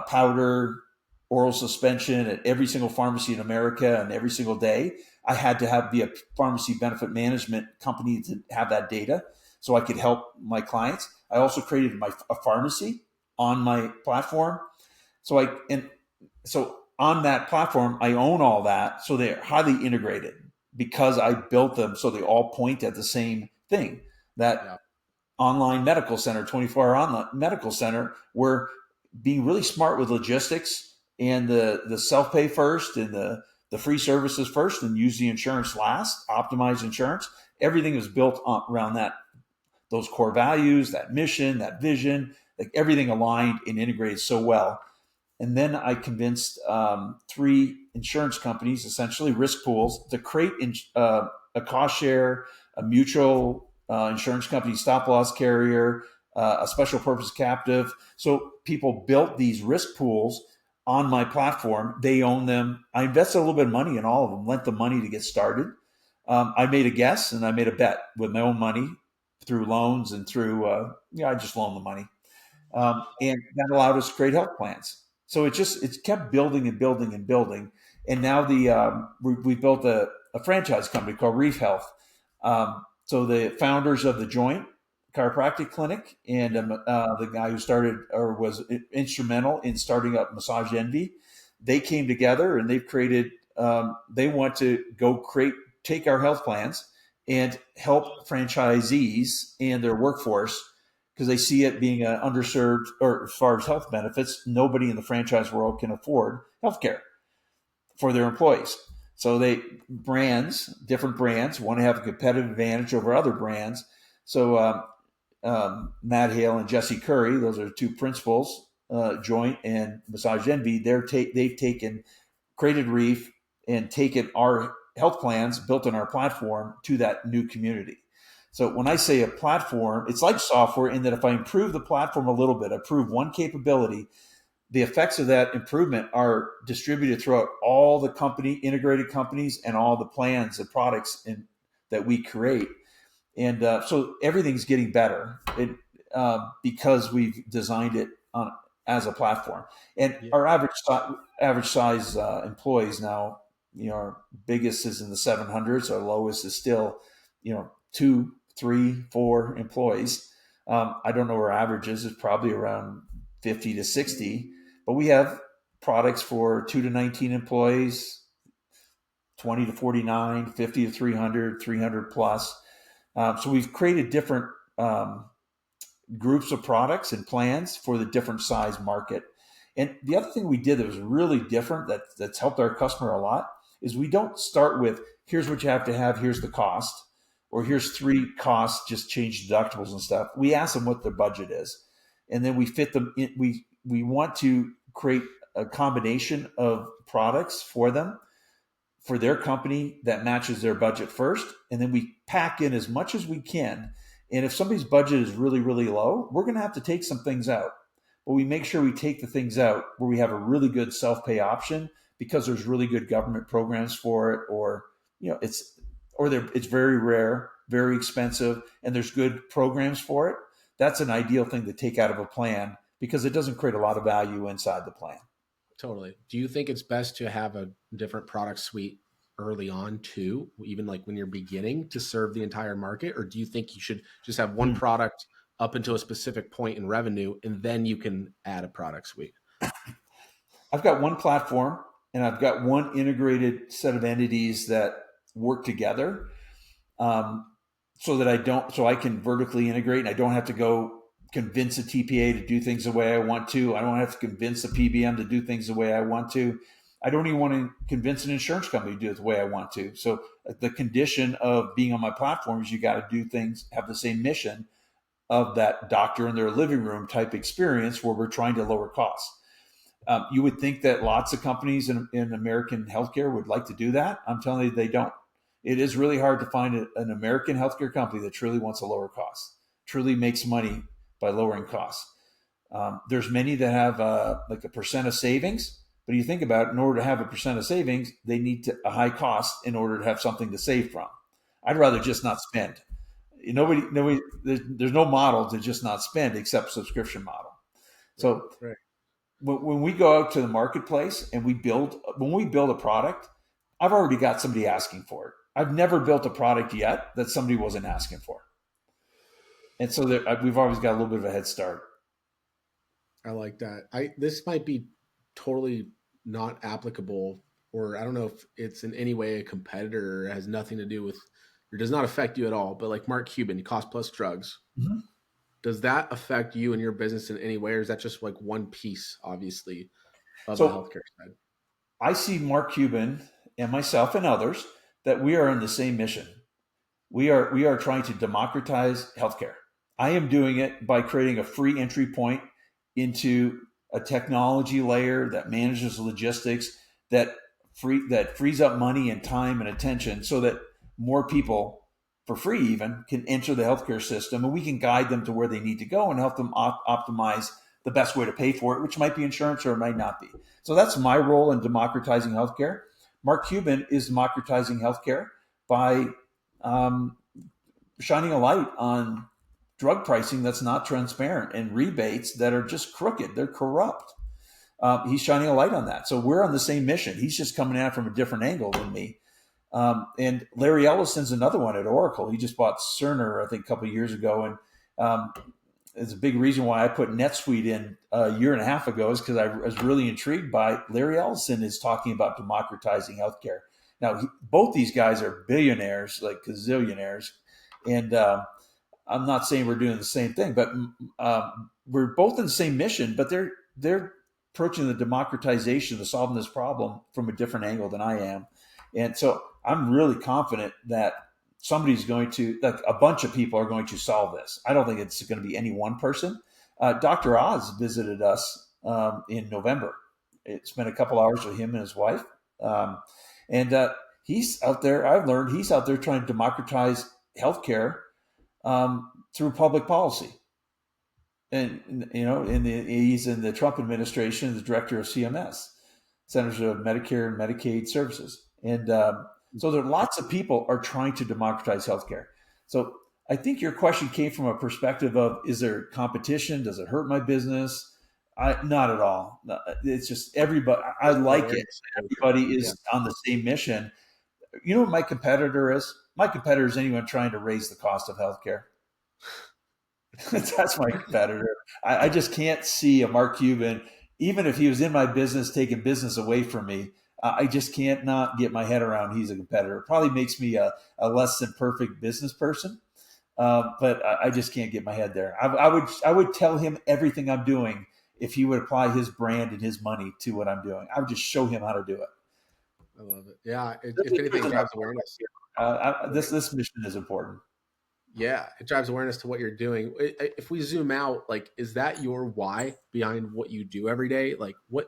powder, oral suspension at every single pharmacy in America and every single day. I had to be a pharmacy benefit management company to have that data so I could help my clients. I also created a pharmacy on my platform. So on that platform, I own all that. So they're highly integrated because I built them so they all point at the same thing. That online medical center, 24-hour online medical center, we're being really smart with logistics and the self-pay first and the free services first and use the insurance last, optimize insurance. Everything is built around those core values, that mission, that vision, like everything aligned and integrated so well. And then I convinced 3 insurance companies, essentially risk pools, to create a cost share, a mutual insurance company, stop loss carrier, a special purpose captive. So people built these risk pools on my platform. They own them. I invested a little bit of money in all of them, lent the money to get started. I made a guess and I made a bet with my own money through loans and through, I just loaned the money. And that allowed us to create health plans. So it kept building and building and building. And now we built a franchise company called Reef Health. So the founders of the Joint Chiropractic Clinic and the guy who started or was instrumental in starting up Massage Envy, they came together and they've created, they want to take our health plans and help franchisees and their workforce because they see it being an underserved, or as far as health benefits, nobody in the franchise world can afford healthcare for their employees. So different brands want to have a competitive advantage over other brands. So Matt Hale and Jesse Curry, those are 2 principals, Joint and Massage Envy. They've created Reef and taken our health plans built on our platform to that new community. So when I say a platform, it's like software in that if I improve the platform a little bit, improve one capability, the effects of that improvement are distributed throughout all the integrated companies and all the plans and products that we create. And so everything's getting better because we've designed it as a platform. And our average size employees now, our biggest is in the 700s. Our lowest is still, 2, 3, 4 employees. I don't know where our average is. It's probably around 50 to 60. But we have products for 2 to 19 employees, 20 to 49, 50 to 300, 300 plus. So we've created different groups of products and plans for the different size market. And the other thing we did that was really different that's helped our customer a lot is we don't start with, here's what you have to have, here's the cost, or here's 3 costs, just change deductibles and stuff. We ask them what their budget is. And then we fit them in. We want to create a combination of products for them, for their company that matches their budget first. And then we pack in as much as we can. And if somebody's budget is really, really low, we're going to have to take some things out. But we make sure we take the things out where we have a really good self-pay option because there's really good government programs for it, or it's very rare, very expensive, and there's good programs for it. That's an ideal thing to take out of a plan because it doesn't create a lot of value inside the plan. Totally. Do you think it's best to have a different product suite early on too, even like when you're beginning to serve the entire market? Or do you think you should just have one product up until a specific point in revenue and then you can add a product suite? I've got one platform and I've got one integrated set of entities that work together so I can vertically integrate and I don't have to go convince a TPA to do things the way I want to. I don't have to convince a PBM to do things the way I want to. I don't even want to convince an insurance company to do it the way I want to. So the condition of being on my platform is you got to do things, have the same mission of that doctor in their living room type experience where we're trying to lower costs. You would think that lots of companies in American healthcare would like to do that. I'm telling you, they don't. It is really hard to find an American healthcare company that truly wants to lower costs, truly makes money by lowering costs. There's many that have like a percent of savings, but you think about it, in order to have a percent of savings, they need a high cost in order to have something to save from. I'd rather just not spend. Nobody, there's no model to just not spend except subscription model. Right. So Right. when we go out to the marketplace and when we build a product, I've already got somebody asking for it. I've never built a product yet that somebody wasn't asking for. And so we've always got a little bit of a head start. I like that. This might be totally not applicable, or I don't know if it's in any way a competitor. It has nothing to do with, or does not affect you at all. But like Mark Cuban, Cost Plus Drugs. Mm-hmm. Does that affect you and your business in any way, or is that just like one piece, obviously, of the So healthcare side? I see Mark Cuban and myself and others that we are in the same mission. We are trying to democratize healthcare. I am doing it by creating a free entry point into a technology layer that manages logistics, that frees up money and time and attention so that more people for free even can enter the healthcare system, and we can guide them to where they need to go and help them optimize the best way to pay for it, which might be insurance or it might not be. So that's my role in democratizing healthcare. Mark Cuban is democratizing healthcare by um, shining a light on drug pricing that's not transparent and rebates that are just crooked. They're corrupt. He's shining a light on that. So we're on the same mission. He's just coming at it from a different angle than me. And Larry Ellison's another one at Oracle. He just bought Cerner, I think, a couple of years ago. And it's a big reason why I put NetSuite in a year and a half ago is because I was really intrigued by Larry Ellison is talking about democratizing healthcare. Now, both these guys are billionaires, like gazillionaires. And I'm not saying we're doing the same thing, but we're both in the same mission, but they're approaching the democratization of solving this problem from a different angle than I am. And so I'm really confident that somebody's going to, like a bunch of people are going to solve this. I don't think it's going to be any one person. Dr. Oz visited us in November. It spent a couple hours with him and his wife. And he's out there, I've learned he's out there trying to democratize healthcare through public policy. And, he's in the Trump administration, the director of CMS, Centers of Medicare and Medicaid Services. And so there are lots of people are trying to democratize healthcare. So I think your question came from a perspective of, is there competition? Does it hurt my business? Not at all. It's just everybody, I like it. Everybody is on the same mission. You know what my competitor is? My competitor is anyone trying to raise the cost of healthcare. That's my competitor. I just can't see a Mark Cuban, even if he was in my business, taking business away from me. I just can't not get my head around he's a competitor. It probably makes me a less than perfect business person, but I just can't get my head there. I would tell him everything I'm doing if he would apply his brand and his money to what I'm doing. I would just show him how to do it. I love it. Yeah. If anything, it drives awareness. This mission is important. Yeah, it drives awareness to what you're doing. If we zoom out, like, is that your why behind what you do every day? Like, what,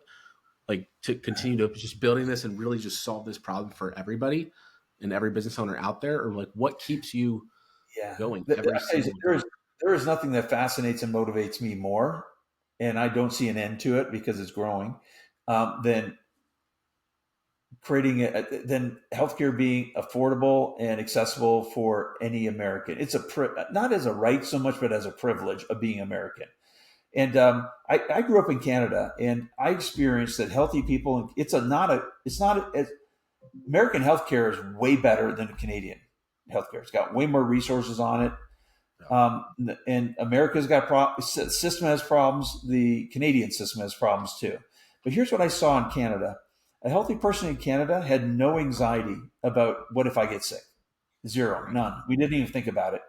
like, to continue to just building this and really just solve this problem for everybody and every business owner out there, or like, what keeps you going every single day? There is nothing that fascinates and motivates me more, and I don't see an end to it because it's growing, than creating then healthcare being affordable and accessible for any American. It's not as a right so much, but as a privilege of being American. And I grew up in Canada, and I experienced that healthy people. American healthcare is way better than Canadian healthcare. It's got way more resources on it. And America's got system has problems. The Canadian system has problems too. But here's what I saw in Canada. A healthy person in Canada had no anxiety about what if I get sick. Zero, none. We didn't even think about it.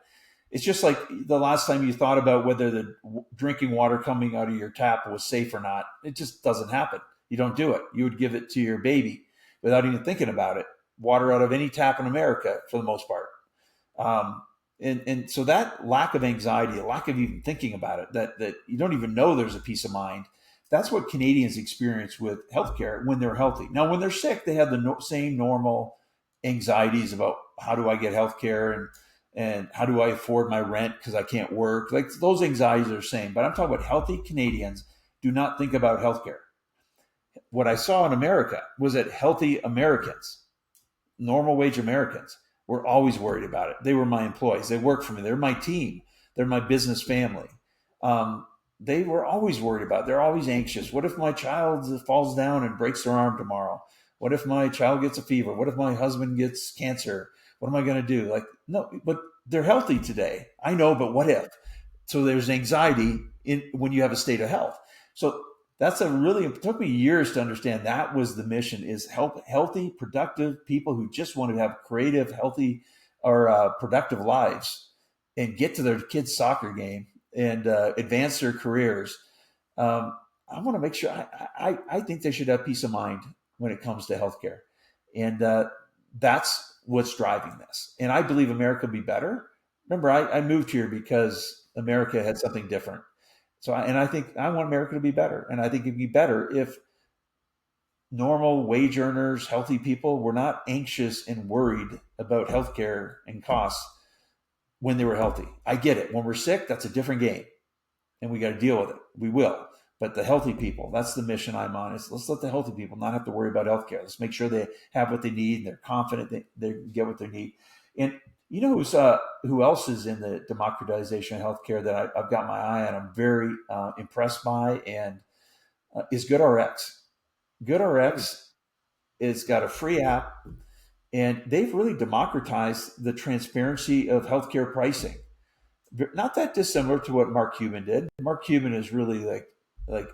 It's just like the last time you thought about whether the drinking water coming out of your tap was safe or not. It just doesn't happen. You don't do it. You would give it to your baby without even thinking about it. Water out of any tap in America for the most part. Um, and so that lack of anxiety, a lack of even thinking about it, that you don't even know there's a peace of mind. That's what Canadians experience with healthcare when they're healthy. Now, when they're sick, they have the same normal anxieties about how do I get healthcare and how do I afford my rent because I can't work. Like those anxieties are the same. But I'm talking about healthy Canadians do not think about healthcare. What I saw in America was that healthy Americans, normal wage Americans, were always worried about it. They were my employees. They worked for me. They're my team. They're my business family. Um, they were always worried about it. They're always anxious. What if my child falls down and breaks their arm tomorrow? What if my child gets a fever? What if my husband gets cancer? What am I going to do? Like, no, but they're healthy today. I know, but what if? So there's anxiety when you have a state of health. So that's it took me years to understand that was the mission is help healthy, productive people who just want to have creative, healthy or productive lives and get to their kids' soccer game and advance their careers. I want to make sure I think they should have peace of mind when it comes to healthcare. And that's what's driving this. And I believe America will be better. Remember, I moved here because America had something different. So, I think I want America to be better. And I think it'd be better if normal wage earners, healthy people were not anxious and worried about healthcare and costs when they were healthy. I get it. When we're sick, that's a different game and we got to deal with it. We will. But the healthy people, that's the mission I'm on. Is let's let the healthy people not have to worry about healthcare. Let's make sure they have what they need and they're confident they get what they need. And you know who else is in the democratization of healthcare that I've got my eye on? I'm very impressed by, and is GoodRx. GoodRx has got a free app, and they've really democratized the transparency of healthcare pricing. Not that dissimilar to what Mark Cuban did. Mark Cuban is really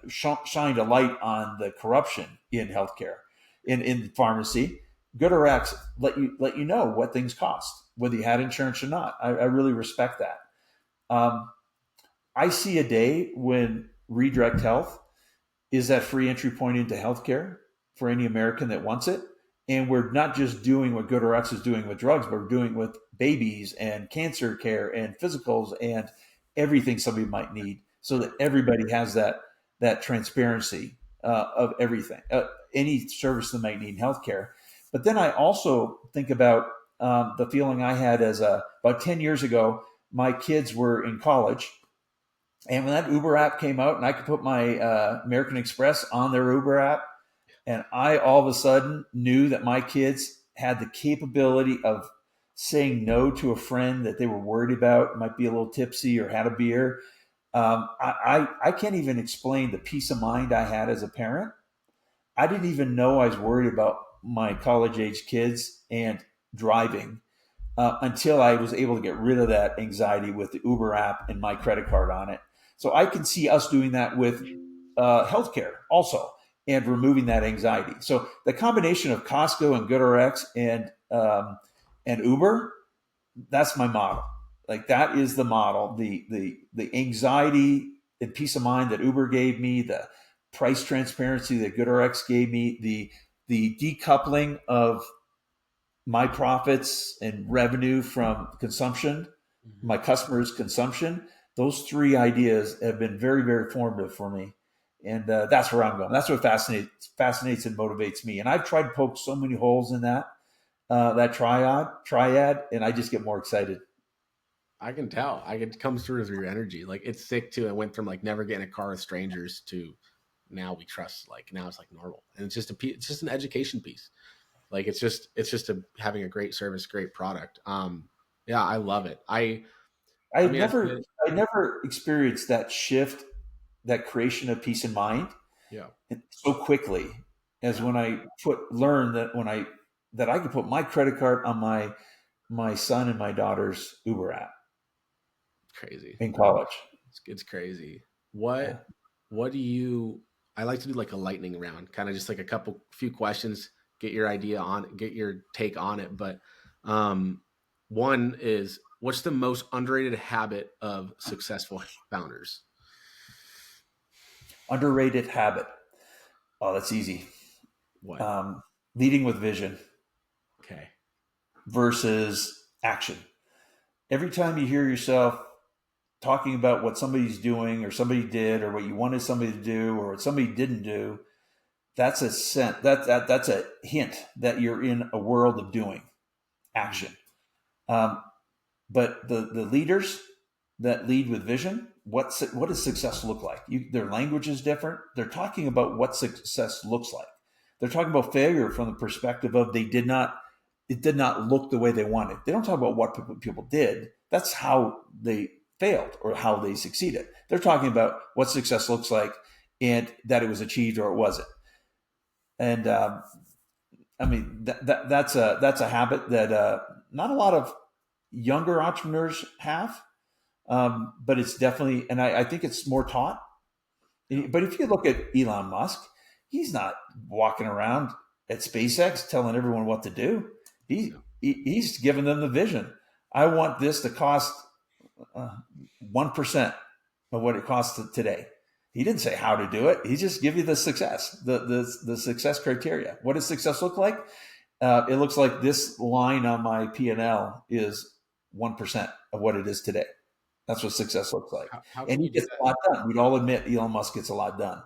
shined a light on the corruption in healthcare, in pharmacy. GoodRx let you know what things cost, whether you had insurance or not. I really respect that. I see a day when Redirect Health is that free entry point into healthcare for any American that wants it. And we're not just doing what GoodRx is doing with drugs, but we're doing with babies and cancer care and physicals and everything somebody might need, so that everybody has that transparency of everything, any service they might need in healthcare. But then I also think about the feeling I had about 10 years ago, my kids were in college. And when that Uber app came out and I could put my American Express on their Uber app, and I all of a sudden knew that my kids had the capability of saying no to a friend that they were worried about, might be a little tipsy or had a beer. I can't even explain the peace of mind I had as a parent. I didn't even know I was worried about my college age kids and driving until I was able to get rid of that anxiety with the Uber app and my credit card on it. So I can see us doing that with healthcare also and removing that anxiety. So the combination of Costco and GoodRx and Uber, that's my model. Like that is the model. The anxiety and peace of mind that Uber gave me, the price transparency that GoodRx gave me, the decoupling of my profits and revenue from consumption, my customers' consumption. Those three ideas have been very, very formative for me. And that's where I'm going. That's what fascinates and motivates me. And I've tried to poke so many holes in that triad, and I just get more excited. I can tell. It comes through with your energy. Like it's sick too. It went from like never getting a car with strangers to now we trust. Like now it's like normal, and it's just an education piece. Like having a great service, great product. Yeah, I love it. I Let me ask never, you. I never experienced that shift, that creation of peace of mind Yeah, so quickly as yeah, when I learned that I could put my credit card on my son and my daughter's Uber app crazy. in college. It's crazy. Yeah. What do you? I like to do like a lightning round, kind of just like few questions, get your take on it. But um, one is, what's the most underrated habit of successful founders? Underrated habit. Oh, that's easy. What? Um, Leading with vision Okay. versus action. Every time you hear yourself talking about what somebody's doing or somebody did or what you wanted somebody to do or what somebody didn't do, that's a scent. That's a hint that you're in a world of doing Mhm. action. Um, but the leaders that lead with vision, what does success look like? Their language is different. They're talking about what success looks like. They're talking about failure from the perspective of it did not look the way they wanted. They don't talk about what people did. That's how they failed or how they succeeded. They're talking about what success looks like and that it was achieved or it wasn't. And I mean that's a habit that not a lot of younger entrepreneurs have, but it's definitely, and I think it's more taught. Yeah. But if you look at Elon Musk, he's not walking around at SpaceX telling everyone what to do. Yeah. He's giving them the vision. I want this to cost 1% of what it costs today. He didn't say how to do it. He just give you the success, the success criteria. What does success look like? It looks like this line on my P&L is 1% of what it is today. That's what success looks like. How And can he you do gets that? a lot done. We'd all admit Elon Musk gets a lot done.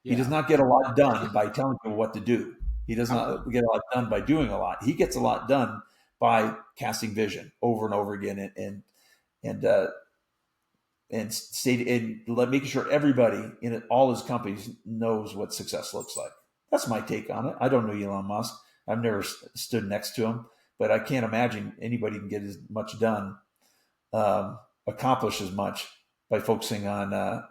He does Yeah. not get a lot done by telling people what to do. He does How, not get a lot done by doing a lot. He gets a lot done by casting vision over and over again and making sure everybody in all his companies knows what success looks like. That's my take on it. I don't know Elon Musk. I've never stood next to him, but I can't imagine anybody can get as much done, accomplish as much by focusing on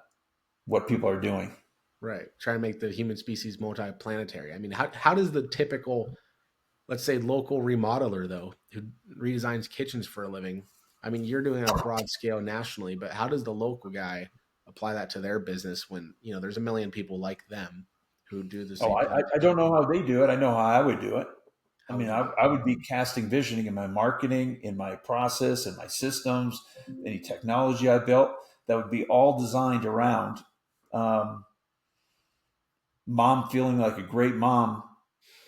what people are doing. right. Trying to make the human species multi-planetary. I mean, how does the typical, let's say, local remodeler though, who redesigns kitchens for a living? I mean, you're doing it on a broad scale nationally, but how does the local guy apply that to their business when, there's a million people like them who do the Oh, same kind of I don't know how they do it. I know how I would do it. I how would mean, you do it? I would be casting visioning in my marketing, in my process, in my systems, any technology I built that would be all designed around um, mom feeling like a great mom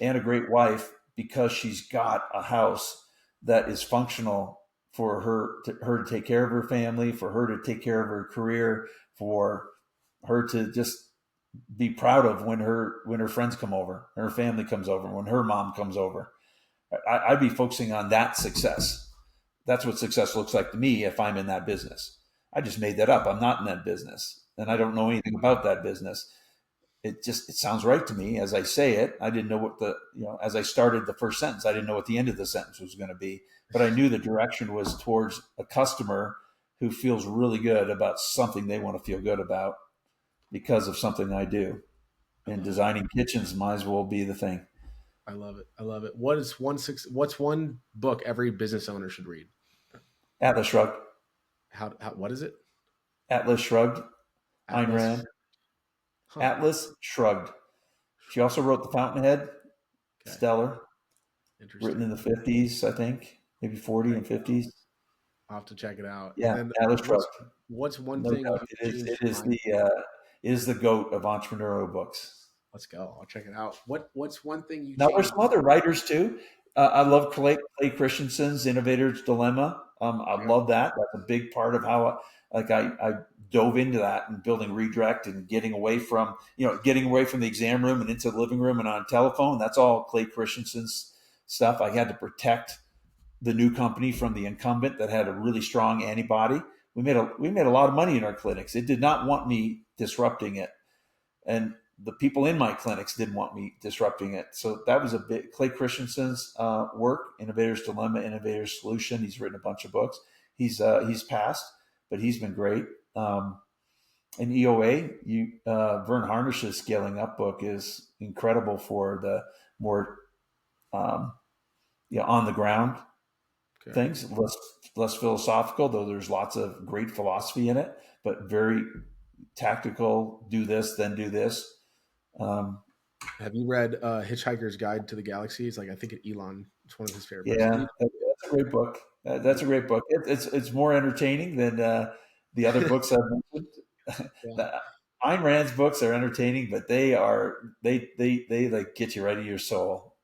and a great wife because she's got a house that is functional for her to take care of her family, for her to take care of her career, for her to just be proud of when her friends come over, her family comes over, when her mom comes over. I'd be focusing on that success. That's what success looks like to me if I'm in that business. I just made that up. I'm not in that business, and I don't know anything about that business. It sounds right to me as I say it. I didn't know what as I started the first sentence, I didn't know what the end of the sentence was going to be, but I knew the direction was towards a customer who feels really good about something they want to feel good about because of something I do. I And love it. designing kitchens might as well be the thing. I love it. I love it. What's one book every business owner should read? Atlas Shrugged. How what is it? Atlas Shrugged. Ayn Atlas. Rand. Huh. Atlas Shrugged. She also wrote The Fountainhead. Okay. Stellar. Written Interesting. in the 50s, I think, maybe 40 Okay. and 50s. I'll have to check it out. And Yeah, then Atlas what's Shrugged. what's one No thing doubt. you It is. It changed is mind? it is the goat of entrepreneurial books. Let's go. I'll check it out. What's one thing you Now there's changed? some other writers too. I love Clay Christensen's Innovator's Dilemma. I Yeah. love that. That's a big part of how I dove into that and building redirect and getting away from the exam room and into the living room and on telephone. That's all Clay Christensen's stuff. I had to protect the new company from the incumbent that had a really strong antibody. We made a lot of money in our clinics. It did not want me disrupting it, and the people in my clinics didn't want me disrupting it. So that was a bit Clay Christensen's work, Innovator's Dilemma, Innovator's Solution. He's written a bunch of books. He's passed, but he's been great. And EOA, Vern Harnish's Scaling Up book is incredible for the more um, on the ground Okay. things, less philosophical, though there's lots of great philosophy in it, but very tactical. Do this, then do this. Um, Have you read Hitchhiker's Guide to the Galaxy? It's like I think Elon. It's one of his favorite books. yeah, that's a great book. That's a great book. It's more entertaining than the other books I've mentioned. Yeah. Ayn Rand's books are entertaining, but they like get you right in your soul.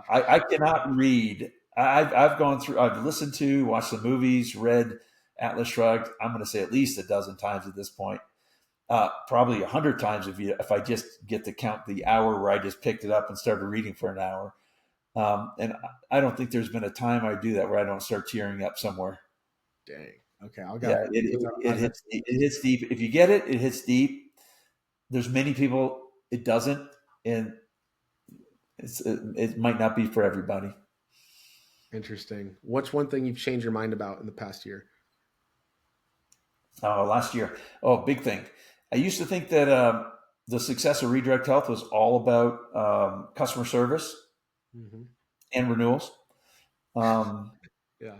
I Interesting. cannot read. I've gone through. I've listened to, watched the movies, read Atlas Shrugged. I'm going to say at least a dozen times at this point. Probably 100 times if I just get to count the hour where I just picked it up and started reading for an hour. And I don't think there's been a time I do that where I don't start tearing up somewhere. Dang. Okay, I'll Yeah, gotta. it hits it hits deep. If you get it, it hits deep. There's many people it doesn't, and it might not be for everybody. Interesting. What's one thing you've changed your mind about in the past year? Last year, big thing. I used to think that the success of Redirect Health was all about customer service Hmm. and renewals. Um, Yeah.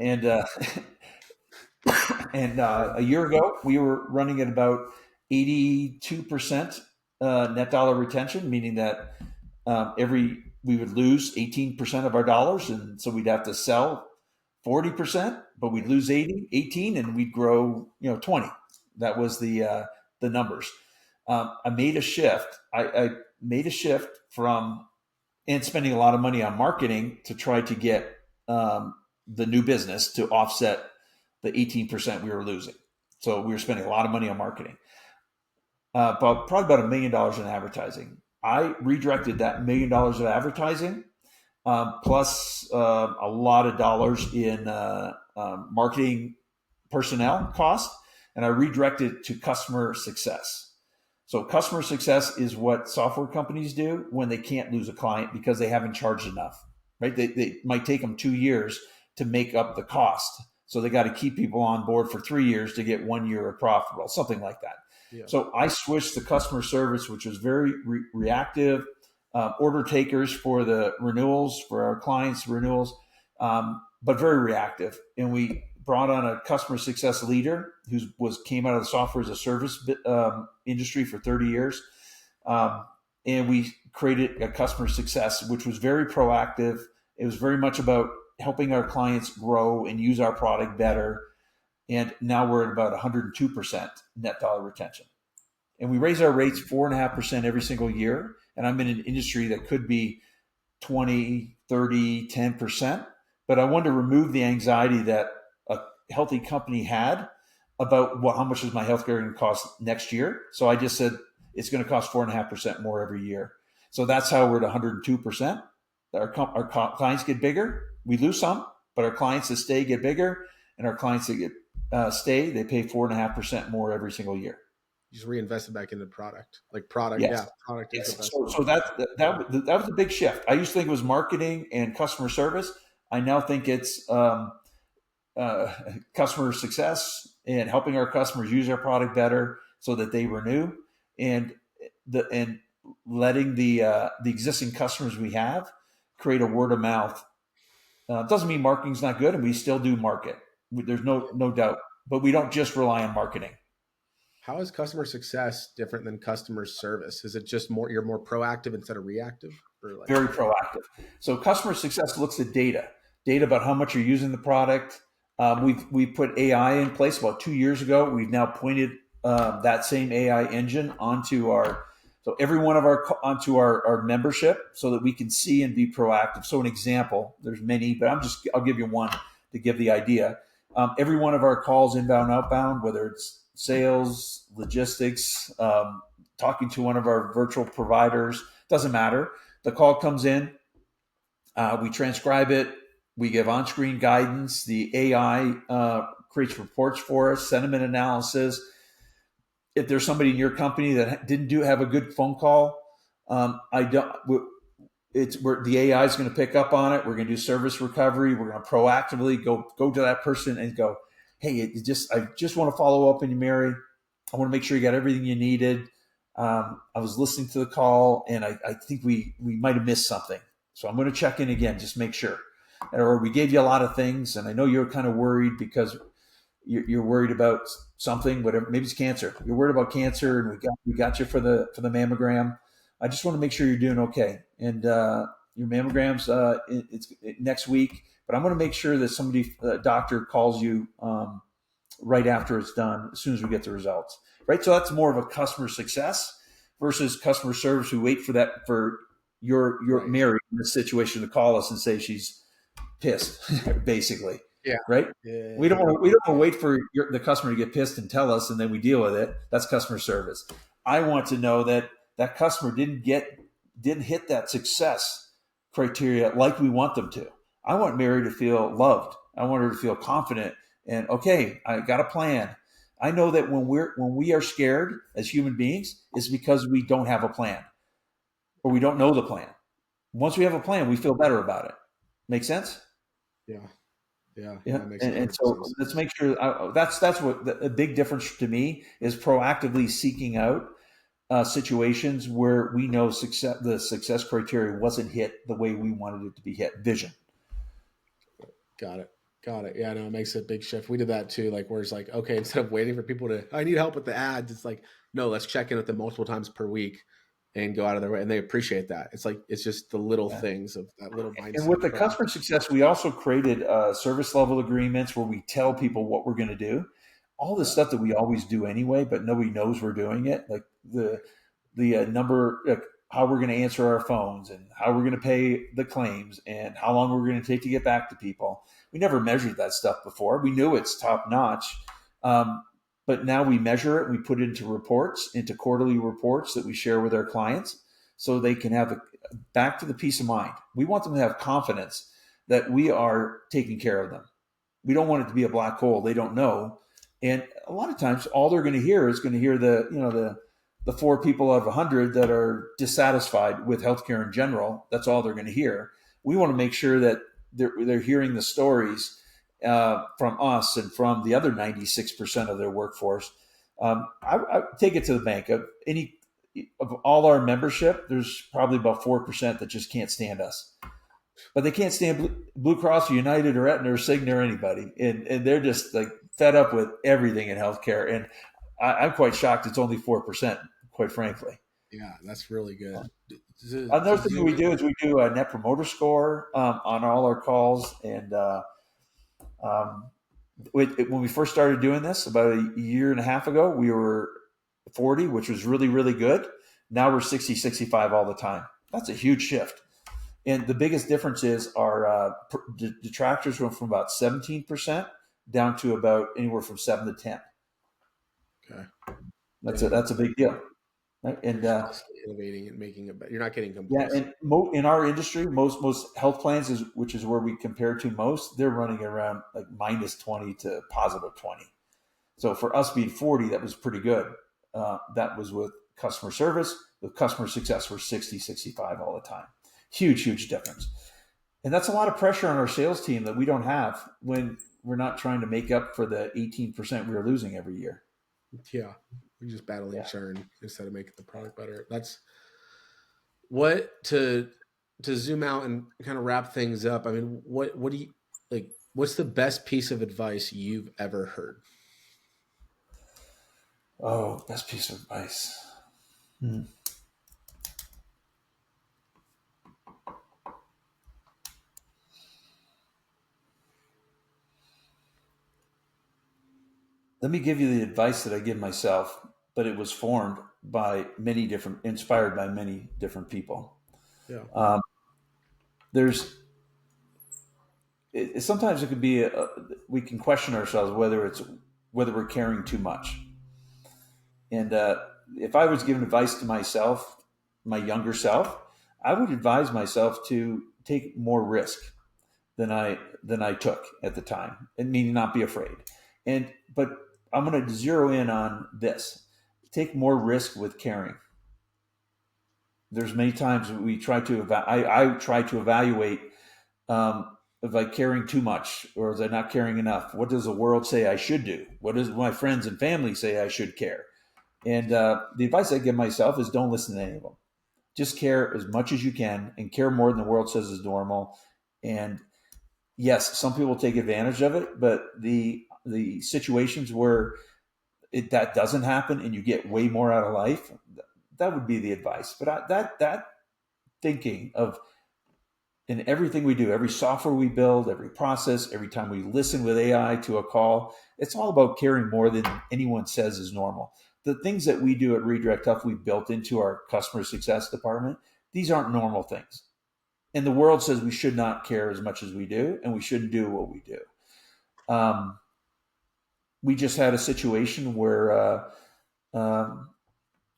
and a year ago, we were running at about 82% net dollar retention, meaning that we would lose 18% of our dollars, and so we'd have to sell 40%, but we'd lose 18, and we'd grow 20. That was the numbers. I made a shift. I made a shift from and spending a lot of money on marketing to try to get the new business to offset the 18% we were losing. So we were spending a lot of money on marketing, but probably about $1 million in advertising. I redirected that $1 million of advertising plus a lot of dollars in marketing personnel cost, and I redirected it to customer success. So customer success is what software companies do when they can't lose a client because they haven't charged enough, right? They might take them 2 years to make up the cost. So they got to keep people on board for 3 years to get 1 year of profitable, something like that. Yeah. So I switched to customer service, which was very reactive, order takers for the renewals, for our clients' renewals, but very reactive. And we brought on a customer success leader who came out of the software as a service industry for 30 years. And we created a customer success, which was very proactive. It was very much about helping our clients grow and use our product better. And now we're at about 102% net dollar retention. And we raise our rates 4.5% every single year. And I'm in an industry that could be 20, 30, 10%. But I wanted to remove the anxiety that a healthy company had about how much is my healthcare going to cost next year. So I just said it's going to cost 4.5% more every year. So that's how we're at 102%. Our clients get bigger. We lose some, but our clients that stay get bigger, and our clients that stay, they pay 4.5% more every single year. You just reinvest it back into product. Like product, Yes. yeah, product is the Yes. best So, one. so that was a big shift. I used to think it was marketing and customer service. I now think it's customer success and helping our customers use our product better so that they renew, and letting the existing customers we have create a word of mouth. Doesn't mean marketing's not good, and we still do market. There's no doubt, but we don't just rely on marketing. How is customer success different than customer service? Is it just you're more proactive instead of reactive, or like? Very proactive. So customer success looks at data about how much you're using the product. We put AI in place about 2 years ago. We've now pointed that same AI engine onto our membership so that we can see and be proactive. So an example, there's many, but I'll give you one to give the idea. Every one of our calls, inbound, outbound, whether it's sales, logistics, talking to one of our virtual providers, doesn't matter. The call comes in, we transcribe it, we give on-screen guidance. The AI creates reports for us, sentiment analysis. If there's somebody in your company that didn't have a good phone call, the AI is going to pick up on it. We're going to do service recovery. We're going to proactively go to that person and go, hey, I just want to follow up on you, Mary. I want to make sure you got everything you needed. I was listening to the call, and I think we might have missed something. So I'm going to check in again, just make sure. Or we gave you a lot of things, and I know you're kind of worried because you're worried about something, whatever. Maybe it's cancer. You're worried about cancer, and we got you for the mammogram. I just want to make sure you're doing okay. And your mammograms, it's next week. But I'm going to make sure that a doctor calls you right after it's done, as soon as we get the results. right? So that's more of a customer success versus customer service who wait for that for your Right. Mary in this situation to call us and say she's pissed, basically, Yeah. right? Yeah. We don't want to wait for the customer to get pissed and tell us, and then we deal with it. That's customer service. I want to know that that customer didn't hit that success criteria like we want them to. I want Mary to feel loved. I want her to feel confident and okay, I got a plan. I know that when we are scared as human beings, it's because we don't have a plan or we don't know the plan. Once we have a plan, we feel better about it. Make sense? Yeah. Yeah. Yeah, That makes and 100% so let's sense. make sure that's what a big difference to me is proactively seeking out situations where we know the success criteria wasn't hit the way we wanted it to be hit. Vision. Got it. Got it. Yeah, no, it makes a big shift. We did that too. Like, where it's like, okay, instead of waiting for people to, I need help with the ads, it's like, no, let's check in with them multiple times per week and go out of their way. And they appreciate that. It's like, it's just the little Yeah. things of that little And mindset with of the customer proactive. success, we also created service level agreements where we tell people what we're going to do. All this Yeah. stuff that we always do anyway, but nobody knows we're doing it. Like the number, how we're going to answer our phones and how we're going to pay the claims and how long we're going to take to get back to people. We never measured that stuff before. We knew it's top notch. Um, but now we measure it. We put it into reports, into quarterly reports that we share with our clients so they can have back to the peace of mind. We want them to have confidence that we are taking care of them. We don't want it to be a black hole. They don't know. And a lot of times all they're going to hear is going to hear the four people out of 100 that are dissatisfied with healthcare in general. That's all they're going to hear. We want to make sure that they're hearing the stories from us and from the other 96% of their workforce. I take it to the bank. Of all our membership, there's probably about 4% that just can't stand us. But they can't stand Blue Cross or United or Aetna or Cigna or anybody. And they're just like fed up with everything in healthcare. And I'm quite shocked it's only 4%, quite frankly. Yeah. That's really good. To Another thing zoom we in. do is we do a net promoter score on all our calls. And um, when we first started doing this about a year and a half ago, we were 40, which was really, really good. Now we're 60, 65 all the time. That's a huge shift. And the biggest difference is our detractors went from about 17% down to about anywhere from 7 to 10. Okay. That's Yeah. a big deal. Right? You're constantly innovating and making it better. You're not getting Yeah, complacent. and in our industry, most health plans which is where we compare to most, they're running around like minus 20 to positive 20. So for us being 40, that was pretty good. That was with customer service. With customer success, we're 60, 65 all the time. Huge, huge difference. And that's a lot of pressure on our sales team that we don't have when we're not trying to make up for the 18% we are losing every year. Yeah. We're just battling Yeah. churn instead of making the product better. That's what to zoom out and kind of wrap things up. I mean, what do you like? What's the best piece of advice you've ever heard? Oh, best piece of advice. Hmm. Let me give you the advice that I give myself, but it was formed by inspired by many different people. Yeah. Um, there's sometimes it could be we can question ourselves whether we're caring too much. And if I was giving advice to myself, my younger self, I would advise myself to take more risk than I took at the time, and meaning not be afraid. But I'm going to zero in on this: take more risk with caring. There's many times we try to I try to evaluate if I caring too much or is I not caring enough. What does the world say I should do? What does my friends and family say I should care? And the advice I give myself is don't listen to any of them. Just care as much as you can and care more than the world says is normal. And yes, some people take advantage of it, but the situations where that doesn't happen and you get way more out of life, that would be the advice. But that thinking of in everything we do, every software we build, every process, every time we listen with AI to a call, it's all about caring more than anyone says is normal. the things that we do at Redirect Health, we've built into our customer success department. These aren't normal things. And the world says we should not care as much as we do, and we shouldn't do what we do. We just had a situation where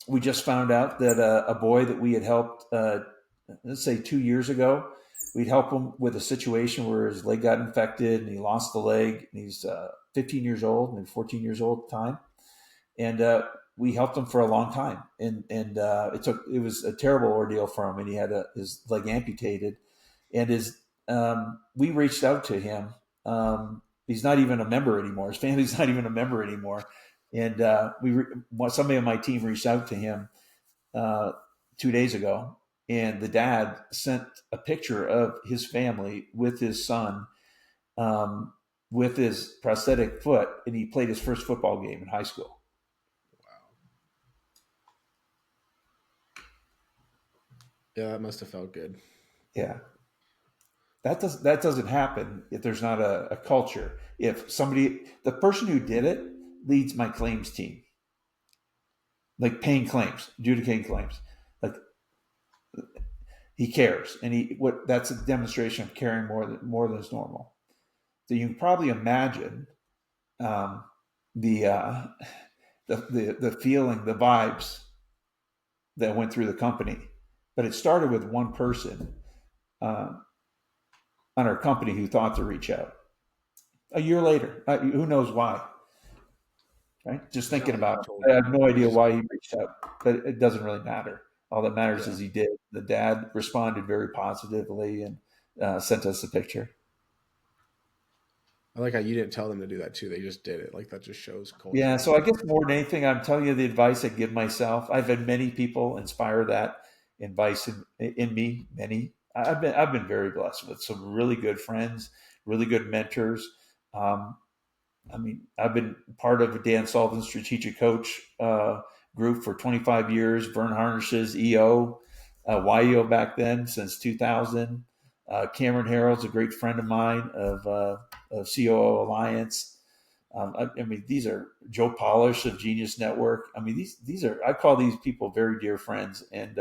we just found out that a boy that we had helped, let's say 2 years ago, we'd help him with a situation where his leg got infected and he lost the leg. And he's 15 years old, maybe 14 years old at the time. And we helped him for a long time. And it was a terrible ordeal for him. And he had his leg amputated. And we reached out to him. He's not even a member anymore. His family's not even a member anymore. And somebody on my team reached out to him 2 days ago, and the dad sent a picture of his family with his son, with his prosthetic foot, and he played his first football game in high school. Wow. Yeah, that must have felt good. Yeah. That doesn't happen if there's not a culture. If the person who did it leads my claims team, like paying claims, adjudicating claims, like he cares, and that's a demonstration of caring more than is normal. So you can probably imagine the feeling, the vibes that went through the company. But it started with one person on our company who thought to reach out. A year later, who knows why? Right? Just thinking about it. I have no idea why he reached out, but it doesn't really matter. All that matters is he did. The dad responded very positively and sent us a picture. I like how you didn't tell them to do that too. They just did it. Like that just shows culture. Yeah. So I guess more than anything, I'm telling you the advice I give myself. I've had many people inspire that advice in me. Many. I've been very blessed with some really good friends, really good mentors. I've been part of Dan Sullivan's strategic coach group for 25 years. Vern Harnish's EO, YEO back then since 2000. Cameron Harold's a great friend of mine of COO Alliance. These are Joe Polish of Genius Network. These are, I call these people very dear friends, and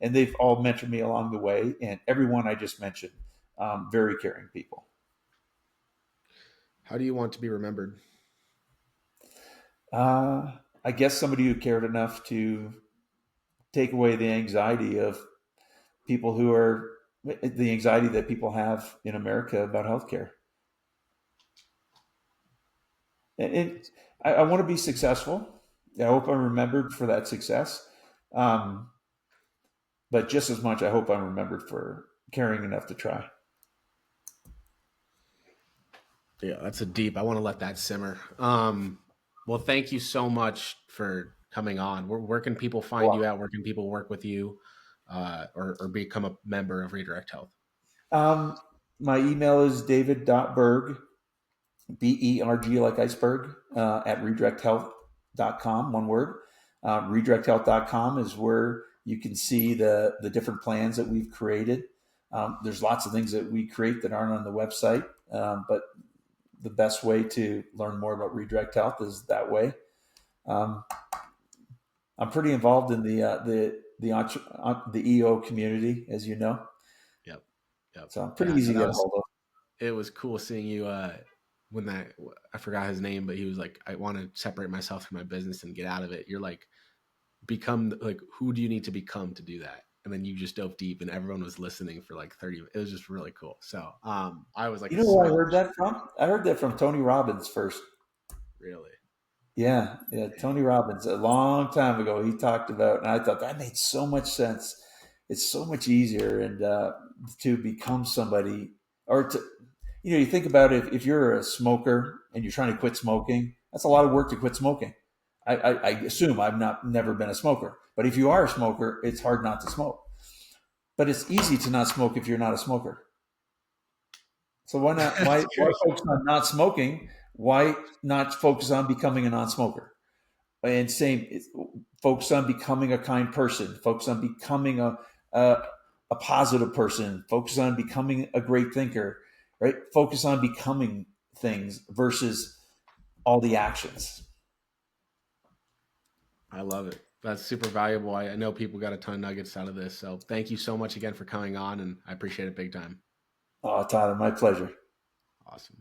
they've all mentored me along the way. And everyone I just mentioned, very caring people. How do you want to be remembered? I guess somebody who cared enough to take away the anxiety of people the anxiety that people have in America about healthcare. And I want to be successful. I hope I'm remembered for that success. But just as much, I hope I'm remembered for caring enough to try. Yeah, that's I want to let that simmer. Well, thank you so much for coming on. Where can people find you at? Where can people work with you or become a member of Redirect Health? My email is david.berg, Berg, like iceberg, at redirecthealth.com, one word. Redirecthealth.com is where you can see the different plans that we've created. There's lots of things that we create that aren't on the website, but the best way to learn more about Redirect Health is that way. I'm pretty involved in the EO community, as you know. Yep. So I'm pretty easy to get a hold of. It was cool seeing you when I forgot his name, but he was like, I want to separate myself from my business and get out of it. You're like, who do you need to become to do that? And then you just dove deep and everyone was listening for like 30. It was just really cool. So I was like, you know where I heard that from? I heard that from Tony Robbins first. Really? Yeah. Tony Robbins, a long time ago, he talked about, and I thought that made so much sense. It's so much easier and to become somebody, or to, you think about it, if you're a smoker and you're trying to quit smoking, that's a lot of work to quit smoking. I assume I've never been a smoker, but if you are a smoker, it's hard not to smoke. But it's easy to not smoke if you're not a smoker. So why focus on not smoking? Why not focus on becoming a non-smoker? And focus on becoming a kind person. Focus on becoming a positive person. Focus on becoming a great thinker. Right? Focus on becoming things versus all the actions. I love it. That's super valuable. I know people got a ton of nuggets out of this. So thank you so much again for coming on, and I appreciate it big time. Oh, Tyler, my pleasure. Awesome.